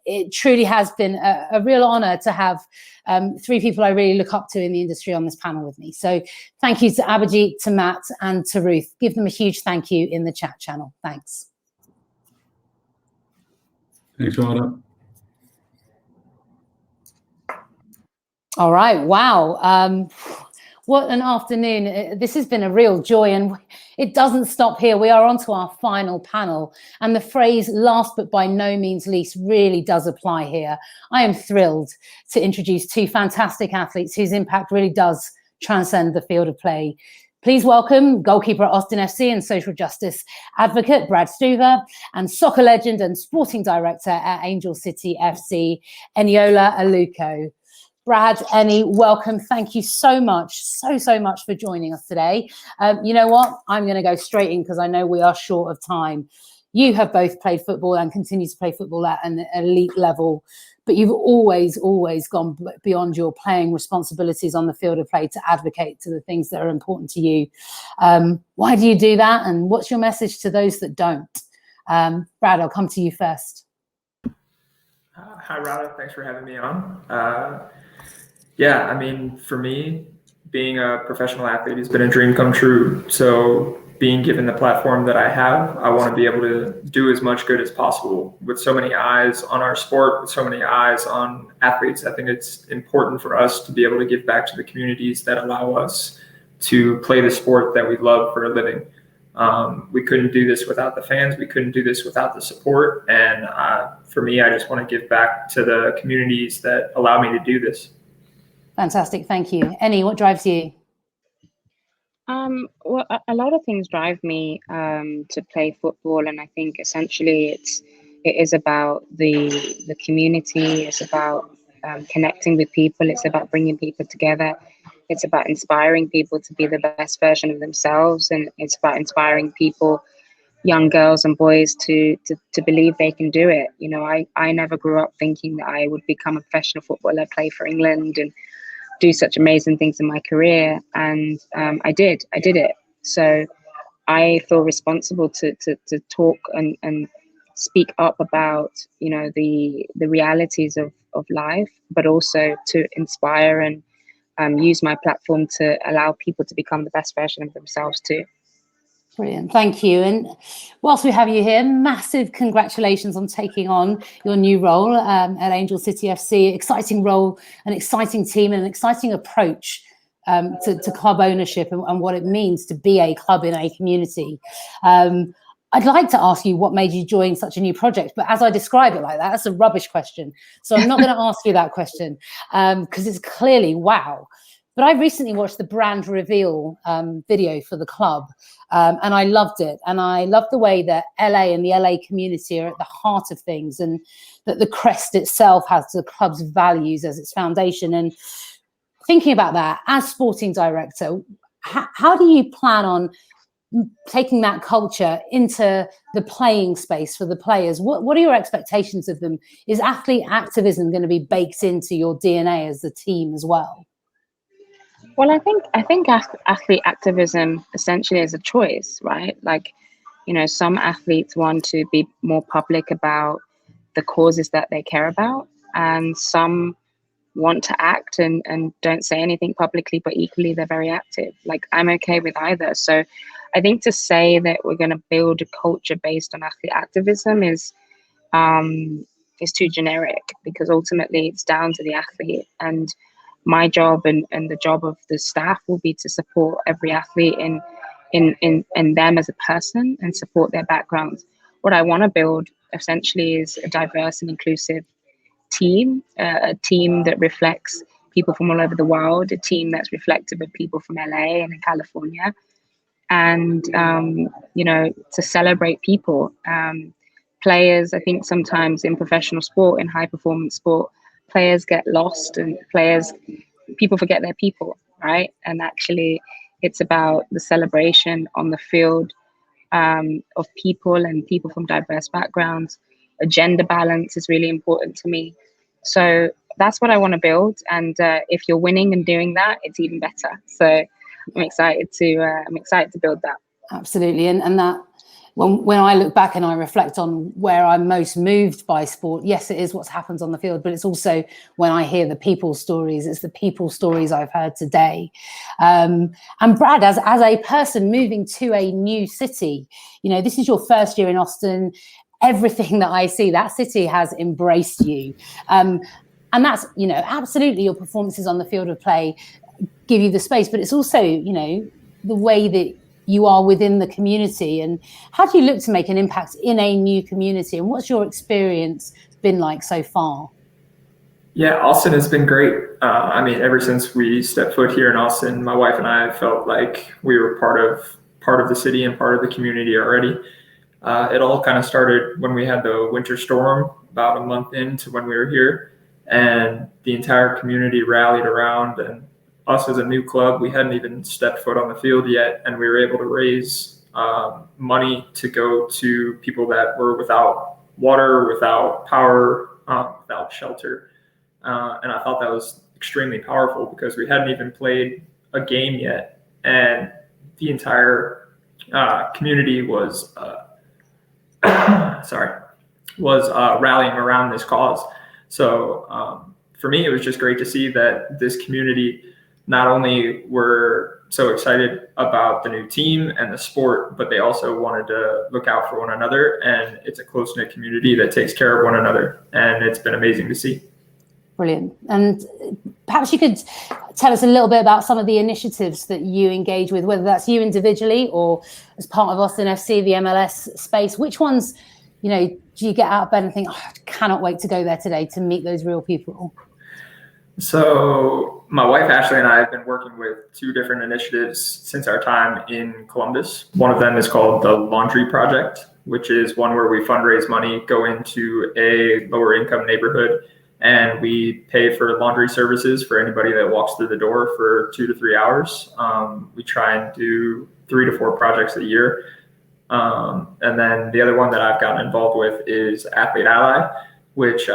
Speaker 1: It truly has been a real honor to have three people I really look up to in the industry on this panel with me. So thank you to Abhijit, to Matt, and to Ruth. Give them a huge thank you in the chat channel. Thanks.
Speaker 11: Thanks, Radha.
Speaker 1: All right. Wow. What an afternoon. This has been a real joy, and it doesn't stop here. We are on to our final panel, and the phrase last but by no means least really does apply here. I am thrilled to introduce two fantastic athletes whose impact really does transcend the field of play. Please welcome goalkeeper at Austin FC and social justice advocate Brad Stuver, and soccer legend and sporting director at Angel City FC, Eniola Aluko. Brad, Eni, welcome. Thank you so much, so much for joining us today. You know what? I'm going to go straight in because I know we are short of time. You have both played football and continue to play football at an elite level, but you've always gone beyond your playing responsibilities on the field of play to advocate to the things that are important to you. Why do you do that? And what's your message to those that don't? Brad, I'll come to you first.
Speaker 13: Hi, Radha. Thanks for having me on. Yeah, I mean, for me, being a professional athlete has been a dream come true. So being given the platform that I have, I want to be able to do as much good as possible. With so many eyes on our sport, with so many eyes on athletes, I think it's important for us to be able to give back to the communities that allow us to play the sport that we love for a living. We couldn't do this without the fans. We couldn't do this without the support. And for me, I just want to give back to the communities that allow me to do this.
Speaker 1: Fantastic. Thank you. Eni, what drives you?
Speaker 14: Well, a lot of things drive me to play football, and I think essentially it is about the community. It's about connecting with people. It's about bringing people together. It's about inspiring people to be the best version of themselves, and it's about inspiring people, young girls and boys, to believe they can do it. You know, I never grew up thinking that I would become a professional footballer, play for England, and do such amazing things in my career, and I did it. So I feel responsible to talk and speak up about, you know, the realities of life, but also to inspire and use my platform to allow people to become the best version of themselves too.
Speaker 1: Brilliant, thank you. And whilst we have you here, massive congratulations on taking on your new role at Angel City FC. Exciting role, an exciting team, and an exciting approach to club ownership and what it means to be a club in a community. I'd like to ask you what made you join such a new project, but as I describe it like that, that's a rubbish question. So I'm not going to ask you that question because it's clearly wow. But I recently watched the brand reveal video for the club, and I loved it. And I loved the way that LA and the LA community are at the heart of things, and that the crest itself has the club's values as its foundation. And thinking about that, as sporting director, how do you plan on taking that culture into the playing space for the players? What are your expectations of them? Is athlete activism going to be baked into your DNA as a team as well?
Speaker 14: Well, I think athlete activism essentially is a choice, right? Like, you know, some athletes want to be more public about the causes that they care about, and some want to act and don't say anything publicly, but equally they're very active. Like, I'm okay with either. So I think to say that we're going to build a culture based on athlete activism is too generic, because ultimately it's down to the athlete. And my job and the job of the staff will be to support every athlete in them as a person and support their backgrounds. What I want to build essentially is a diverse and inclusive team, a team that reflects people from all over the world, a team that's reflective of people from LA and in California, and you know, to celebrate people. Players, I think sometimes in professional sport, in high performance sport, players get lost, and people forget their people, right? And actually it's about the celebration on the field of people and people from diverse backgrounds. A gender balance is really important to me. So that's what I want to build. And if you're winning and doing that, it's even better. So I'm excited to build that.
Speaker 1: Absolutely. And that when I look back and I reflect on where I'm most moved by sport, yes, it is what happens on the field, but it's also when I hear the people stories. It's the people stories I've heard today. And Brad, as a person moving to a new city, you know, this is your first year in Austin. Everything that I see, that city has embraced you. And that's, you know, absolutely your performances on the field of play give you the space, but it's also, you know, the way that you are within the community. And how do you look to make an impact in a new community? And what's your experience been like so far?
Speaker 13: Yeah, Austin has been great. I mean, ever since we stepped foot here in Austin, my wife and I felt like we were part of the city and part of the community already. It all kind of started when we had the winter storm about a month into when we were here, and the entire community rallied around, and us as a new club, we hadn't even stepped foot on the field yet, and we were able to raise money to go to people that were without water, without power, without shelter. And I thought that was extremely powerful because we hadn't even played a game yet, and the entire community was rallying around this cause. So for me, it was just great to see that this community not only were so excited about the new team and the sport, but they also wanted to look out for one another. And it's a close-knit community that takes care of one another. And it's been amazing to see.
Speaker 1: Brilliant. And perhaps you could tell us a little bit about some of the initiatives that you engage with, whether that's you individually or as part of Austin FC, the MLS space. Which ones, you know, do you get out of bed and think, oh, I cannot wait to go there today to meet those real people?
Speaker 13: So my wife, Ashley, and I have been working with two different initiatives since our time in Columbus. One of them is called the Laundry Project, which is one where we fundraise money, go into a lower income neighborhood, and we pay for laundry services for anybody that walks through the door for 2 to 3 hours. We try and do 3 to 4 projects a year. And then the other one that I've gotten involved with is Athlete Ally, which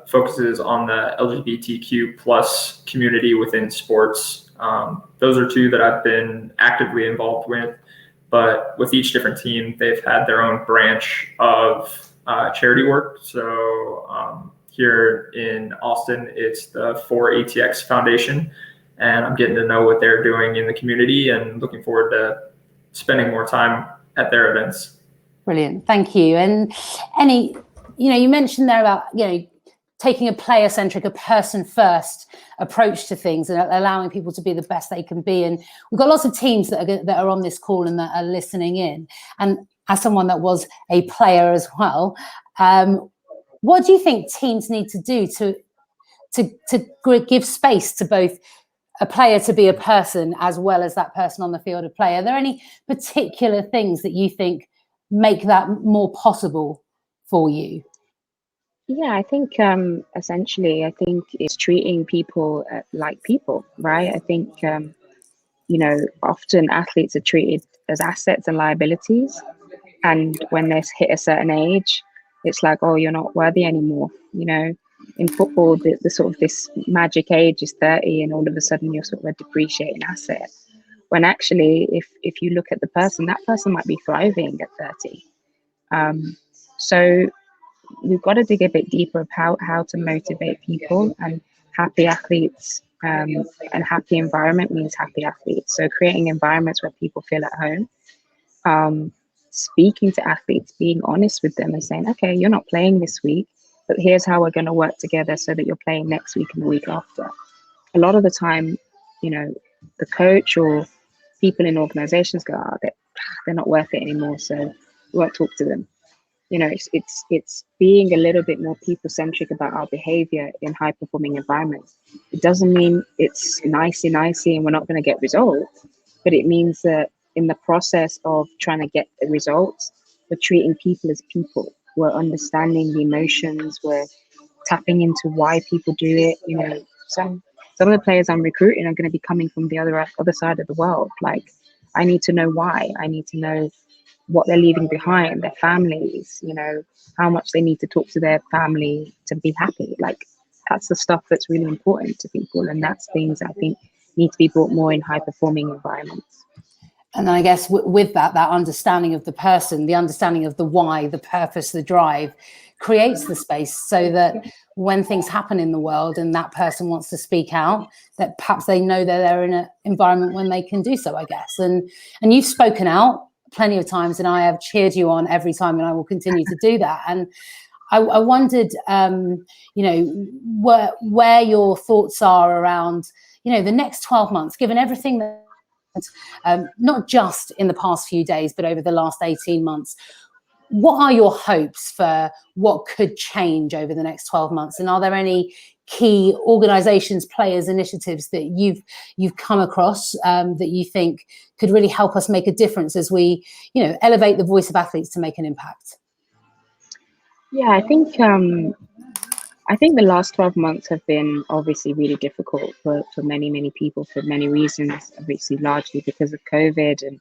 Speaker 13: focuses on the LGBTQ plus community within sports. Those are two that I've been actively involved with, but with each different team, they've had their own branch of charity work. So here in Austin, it's the 4ATX Foundation, and I'm getting to know what they're doing in the community and looking forward to spending more time at their events.
Speaker 1: Brilliant. Thank you. And any, you know, you mentioned there about, you know, taking a player-centric, a person-first approach to things and allowing people to be the best they can be. And we've got lots of teams that are on this call and that are listening in. And as someone that was a player as well, what do you think teams need to do to give space to both a player to be a person as well as that person on the field of play? Are there any particular things that you think make that more possible for you?
Speaker 14: Yeah, I think essentially, I think it's treating people like people, right? I think, you know, often athletes are treated as assets and liabilities. And when they hit a certain age, it's like, oh, you're not worthy anymore. You know, in football, the sort of this magic age is 30, and all of a sudden you're sort of a depreciating asset. When actually, if you look at the person, that person might be thriving at 30. So we've got to dig a bit deeper of how to motivate people, and happy athletes and happy environment means happy athletes. So creating environments where people feel at home. Speaking to athletes, being honest with them and saying, okay, you're not playing this week, but here's how we're going to work together so that you're playing next week and the week after. A lot of the time, you know, the coach or people in organizations go, oh, they're not worth it anymore, so we won't talk to them. You know, it's being a little bit more people-centric about our behavior in high-performing environments. It doesn't mean it's nicey and we're not going to get results, but it means that in the process of trying to get the results, we're treating people as people. We're understanding the emotions. We're tapping into why people do it. You know, some of the players I'm recruiting are going to be coming from the other side of the world. Like, I need to know why. I need to know what they're leaving behind, their families, you know, how much they need to talk to their family to be happy. Like, that's the stuff that's really important to people. And that's things I think need to be brought more in high performing environments.
Speaker 1: And I guess with that understanding of the person, the understanding of the why, the purpose, the drive, creates the space so that when things happen in the world and that person wants to speak out, that perhaps they know that they're in an environment when they can do so, I guess. And you've spoken out plenty of times, and I have cheered you on every time, and I will continue to do that. And I wondered, you know, where your thoughts are around, you know, the next 12 months, given everything that, not just in the past few days, but over the last 18 months. What are your hopes for what could change over the next 12 months? And are there any key organizations, players, initiatives that you've come across that you think could really help us make a difference as we, you know, elevate the voice of athletes to make an impact?
Speaker 14: Yeah, I think the last 12 months have been obviously really difficult for many people for many reasons, obviously largely because of COVID and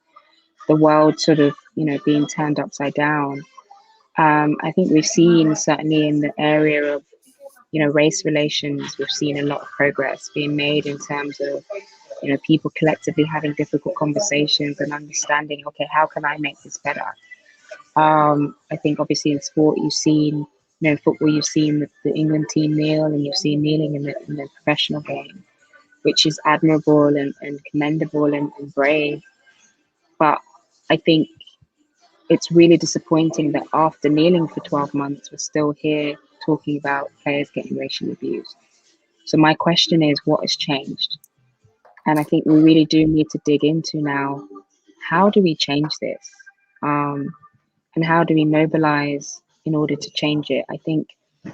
Speaker 14: the world sort of, you know, being turned upside down. I think we've seen certainly in the area of, you know, race relations, we've seen a lot of progress being made in terms of, you know, people collectively having difficult conversations and understanding, okay, how can I make this better? I think obviously in sport, you've seen, you know, in football, you've seen the England team kneel, and you've seen kneeling in the professional game, which is admirable and commendable and brave. But I think it's really disappointing that after kneeling for 12 months, we're still here talking about players getting racially abused. So my question is, what has changed? And I think we really do need to dig into now, how do we change this? And how do we mobilize in order to change it? I think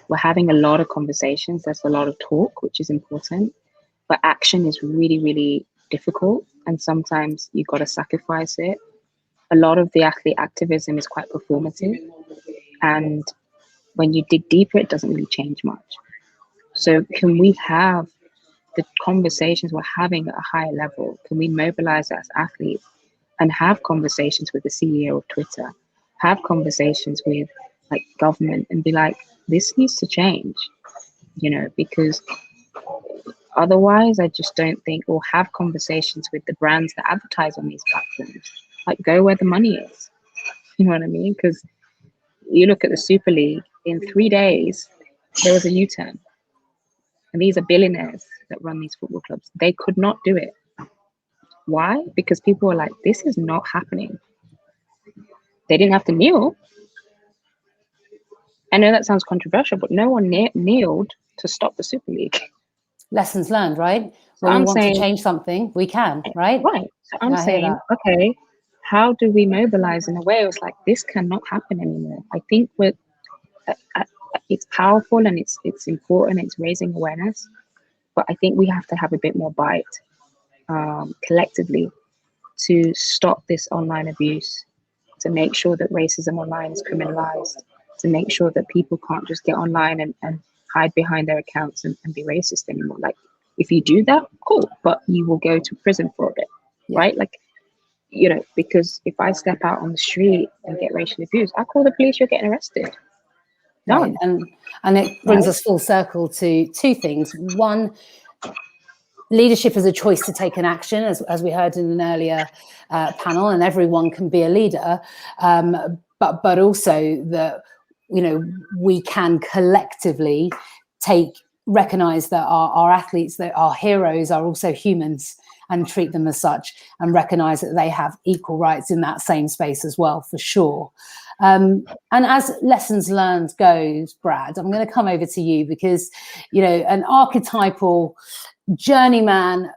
Speaker 14: we're having a lot of conversations. There's a lot of talk, which is important, but action is really, really difficult. And sometimes you've got to sacrifice it. A lot of the athlete activism is quite performative. And when you dig deeper, it doesn't really change much. So can we have the conversations we're having at a higher level? Can we mobilize as athletes and have conversations with the CEO of Twitter, have conversations with like government and be like, this needs to change, you know, because otherwise I just don't think, or have conversations with the brands that advertise on these platforms, like go where the money is, you know what I mean? Because you look at the Super League, in 3 days, there was a U-turn. And these are billionaires that run these football clubs. They could not do it. Why? Because people were like, this is not happening. They didn't have to kneel. I know that sounds controversial, but no one kneeled to stop the Super League.
Speaker 1: Lessons learned, right? When we want to change something, we can, right?
Speaker 14: Right. So I'm saying, okay, how do we mobilize in a way? It was like, this cannot happen anymore. I think it's powerful and it's important. It's raising awareness, but I think we have to have a bit more bite collectively to stop this online abuse, to make sure that racism online is criminalized, to make sure that people can't just get online and hide behind their accounts and be racist anymore. Like, if you do that, cool, but you will go to prison for it, right? Like, you know, because if I step out on the street and get racially abused, I call the police, you're getting arrested. Done.
Speaker 1: Right. And it brings us full circle to two things. One, leadership is a choice to take an action, as we heard in an earlier panel, and everyone can be a leader, but also that, you know, we can collectively recognize that our athletes, that our heroes are also humans, and treat them as such, and recognize that they have equal rights in that same space as well, for sure. And as lessons learned goes, Brad, I'm going to come over to you because, you know, an archetypal journeyman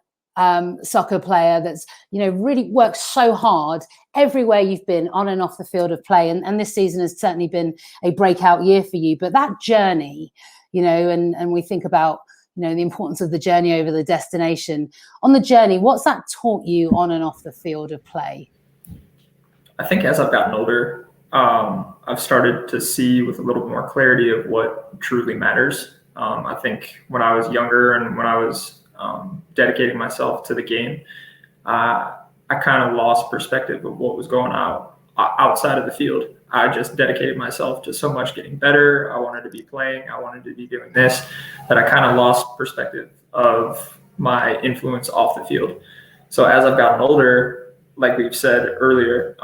Speaker 1: soccer player that's, you know, really worked so hard everywhere you've been on and off the field of play. And this season has certainly been a breakout year for you. But that journey, you know, and we think about, you know, the importance of the journey over the destination. On the journey, what's that taught you on and off the field of play?
Speaker 13: I think as I've gotten older, I've started to see with a little bit more clarity of what truly matters. I think when I was younger and when I was dedicating myself to the game, I kind of lost perspective of what was going on outside of the field. I just dedicated myself to so much getting better. I wanted to be playing. I wanted to be doing this, that I kind of lost perspective of my influence off the field. So as I've gotten older, like we've said earlier,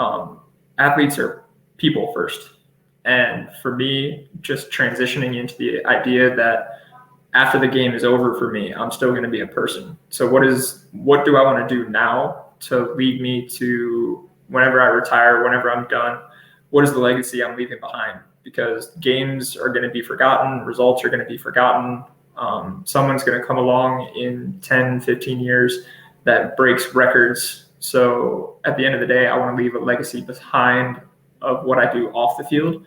Speaker 13: athletes are people first. And for me, just transitioning into the idea that after the game is over for me, I'm still going to be a person. So what do I want to do now to lead me to whenever I retire, whenever I'm done? What is the legacy I'm leaving behind? Because games are going to be forgotten, results are going to be forgotten. Someone's going to come along in 10, 15 years that breaks records. So at the end of the day, I want to leave a legacy behind of what I do off the field,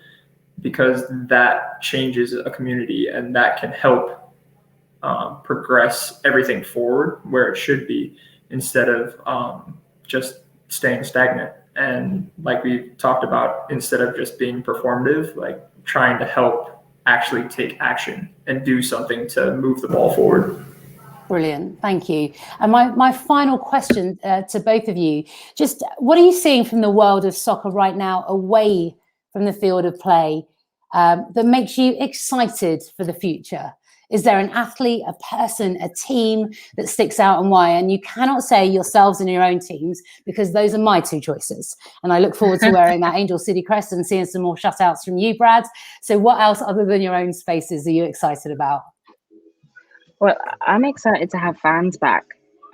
Speaker 13: because that changes a community and that can help progress everything forward where it should be, instead of just staying stagnant. And like we talked about, instead of just being performative, like trying to help actually take action and do something to move the ball forward.
Speaker 1: Brilliant, thank you. And my final question to both of you, just what are you seeing from the world of soccer right now, away from the field of play, that makes you excited for the future? Is there an athlete, a person, a team that sticks out, and why? And you cannot say yourselves and your own teams, because those are my two choices. And I look forward to wearing that Angel City crest and seeing some more shutouts from you, Brad. So what else other than your own spaces are you excited about?
Speaker 14: Well, I'm excited to have fans back.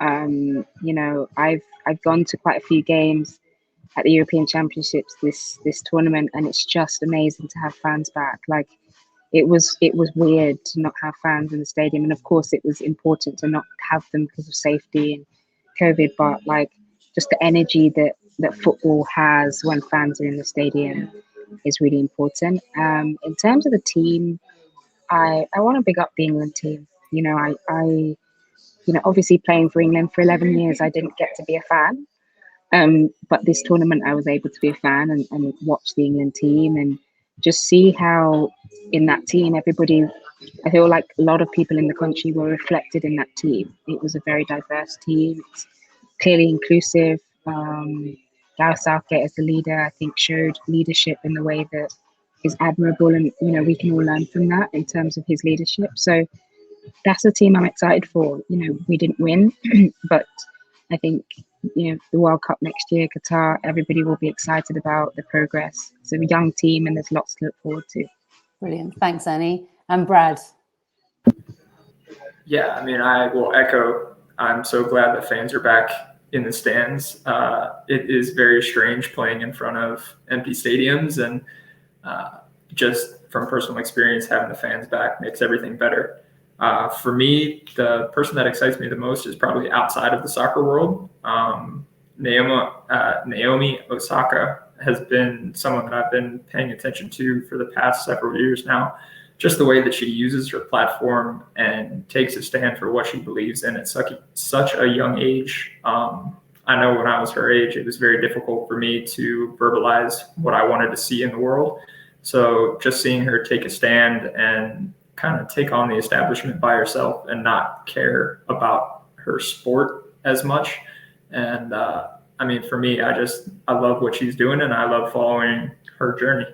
Speaker 14: You know, I've gone to quite a few games at the European Championships this tournament, and it's just amazing to have fans back. Like, it was weird to not have fans in the stadium, and of course it was important to not have them because of safety and COVID, but like just the energy that football has when fans are in the stadium is really important. In terms of the team, I want to big up the England team. You know, I obviously playing for England for 11 years, I didn't get to be a fan. But this tournament, I was able to be a fan and watch the England team and just see how in that team, everybody, I feel like a lot of people in the country were reflected in that team. It was a very diverse team. It's clearly inclusive. Gareth Southgate as the leader, I think, showed leadership in the way that is admirable. And, you know, we can all learn from that in terms of his leadership. So that's a team I'm excited for. You know, we didn't win, but I think, you know, the World Cup next year, Qatar, everybody will be excited about the progress. It's a young team and there's lots to look forward to.
Speaker 1: Brilliant. Thanks, Annie. And Brad?
Speaker 13: Yeah, I mean, I will echo, I'm so glad that fans are back in the stands. It is very strange playing in front of empty stadiums, and just from personal experience, having the fans back makes everything better. For me, the person that excites me the most is probably outside of the soccer world. Naomi Osaka has been someone that I've been paying attention to for the past several years now. Just the way that she uses her platform and takes a stand for what she believes in at such a young age. I know when I was her age, it was very difficult for me to verbalize what I wanted to see in the world. So just seeing her take a stand and kind of take on the establishment by herself and not care about her sport as much. And I mean, for me, I love what she's doing and I love following her journey.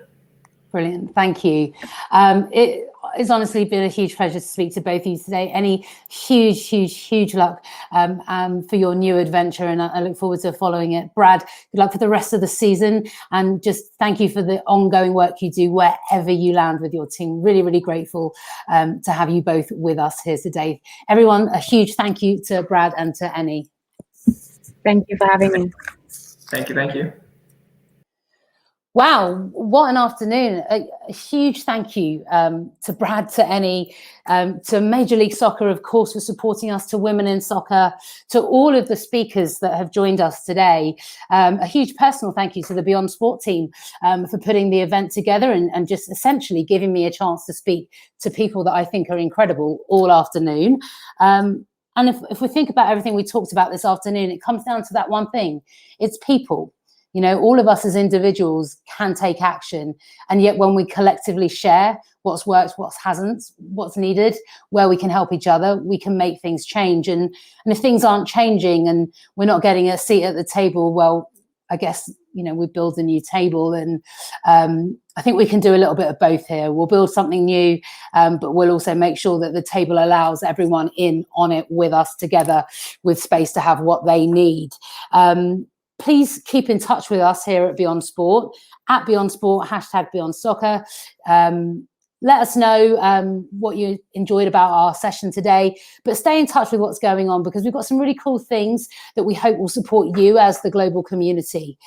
Speaker 1: Brilliant. Thank you. It has honestly been a huge pleasure to speak to both of you today. Any huge luck for your new adventure, and I look forward to following it. Brad, good luck for the rest of the season, and just thank you for the ongoing work you do wherever you land with your team. Really grateful to have you both with us here today. Everyone, a huge thank you to Brad and to Annie.
Speaker 14: Thank you for having me.
Speaker 13: Thank you.
Speaker 1: Wow, what an afternoon. A huge thank you to Brad, to Annie, to Major League Soccer, of course, for supporting us, to Women in Soccer, to all of the speakers that have joined us today. A huge personal thank you to the Beyond Sport team for putting the event together and just essentially giving me a chance to speak to people that I think are incredible all afternoon. And if we think about everything we talked about this afternoon, it comes down to that one thing. It's people. You know, all of us as individuals can take action. And yet when we collectively share what's worked, what hasn't, what's needed, where we can help each other, we can make things change. And if things aren't changing and we're not getting a seat at the table, well, I guess, you know, we build a new table. And I think we can do a little bit of both here. We'll build something new, but we'll also make sure that the table allows everyone in on it with us together, with space to have what they need. please keep in touch with us here at Beyond Sport, at Beyond Sport, #Beyond Soccer. Let us know what you enjoyed about our session today, but stay in touch with what's going on, because we've got some really cool things that we hope will support you as the global community.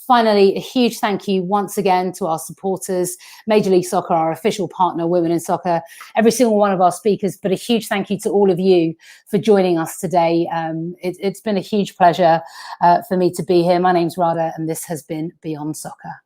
Speaker 1: Finally, a huge thank you once again to our supporters, Major League Soccer, our official partner, Women in Soccer, every single one of our speakers, but a huge thank you to all of you for joining us today. It's been a huge pleasure for me to be here. My name's Radha, and this has been Beyond Soccer.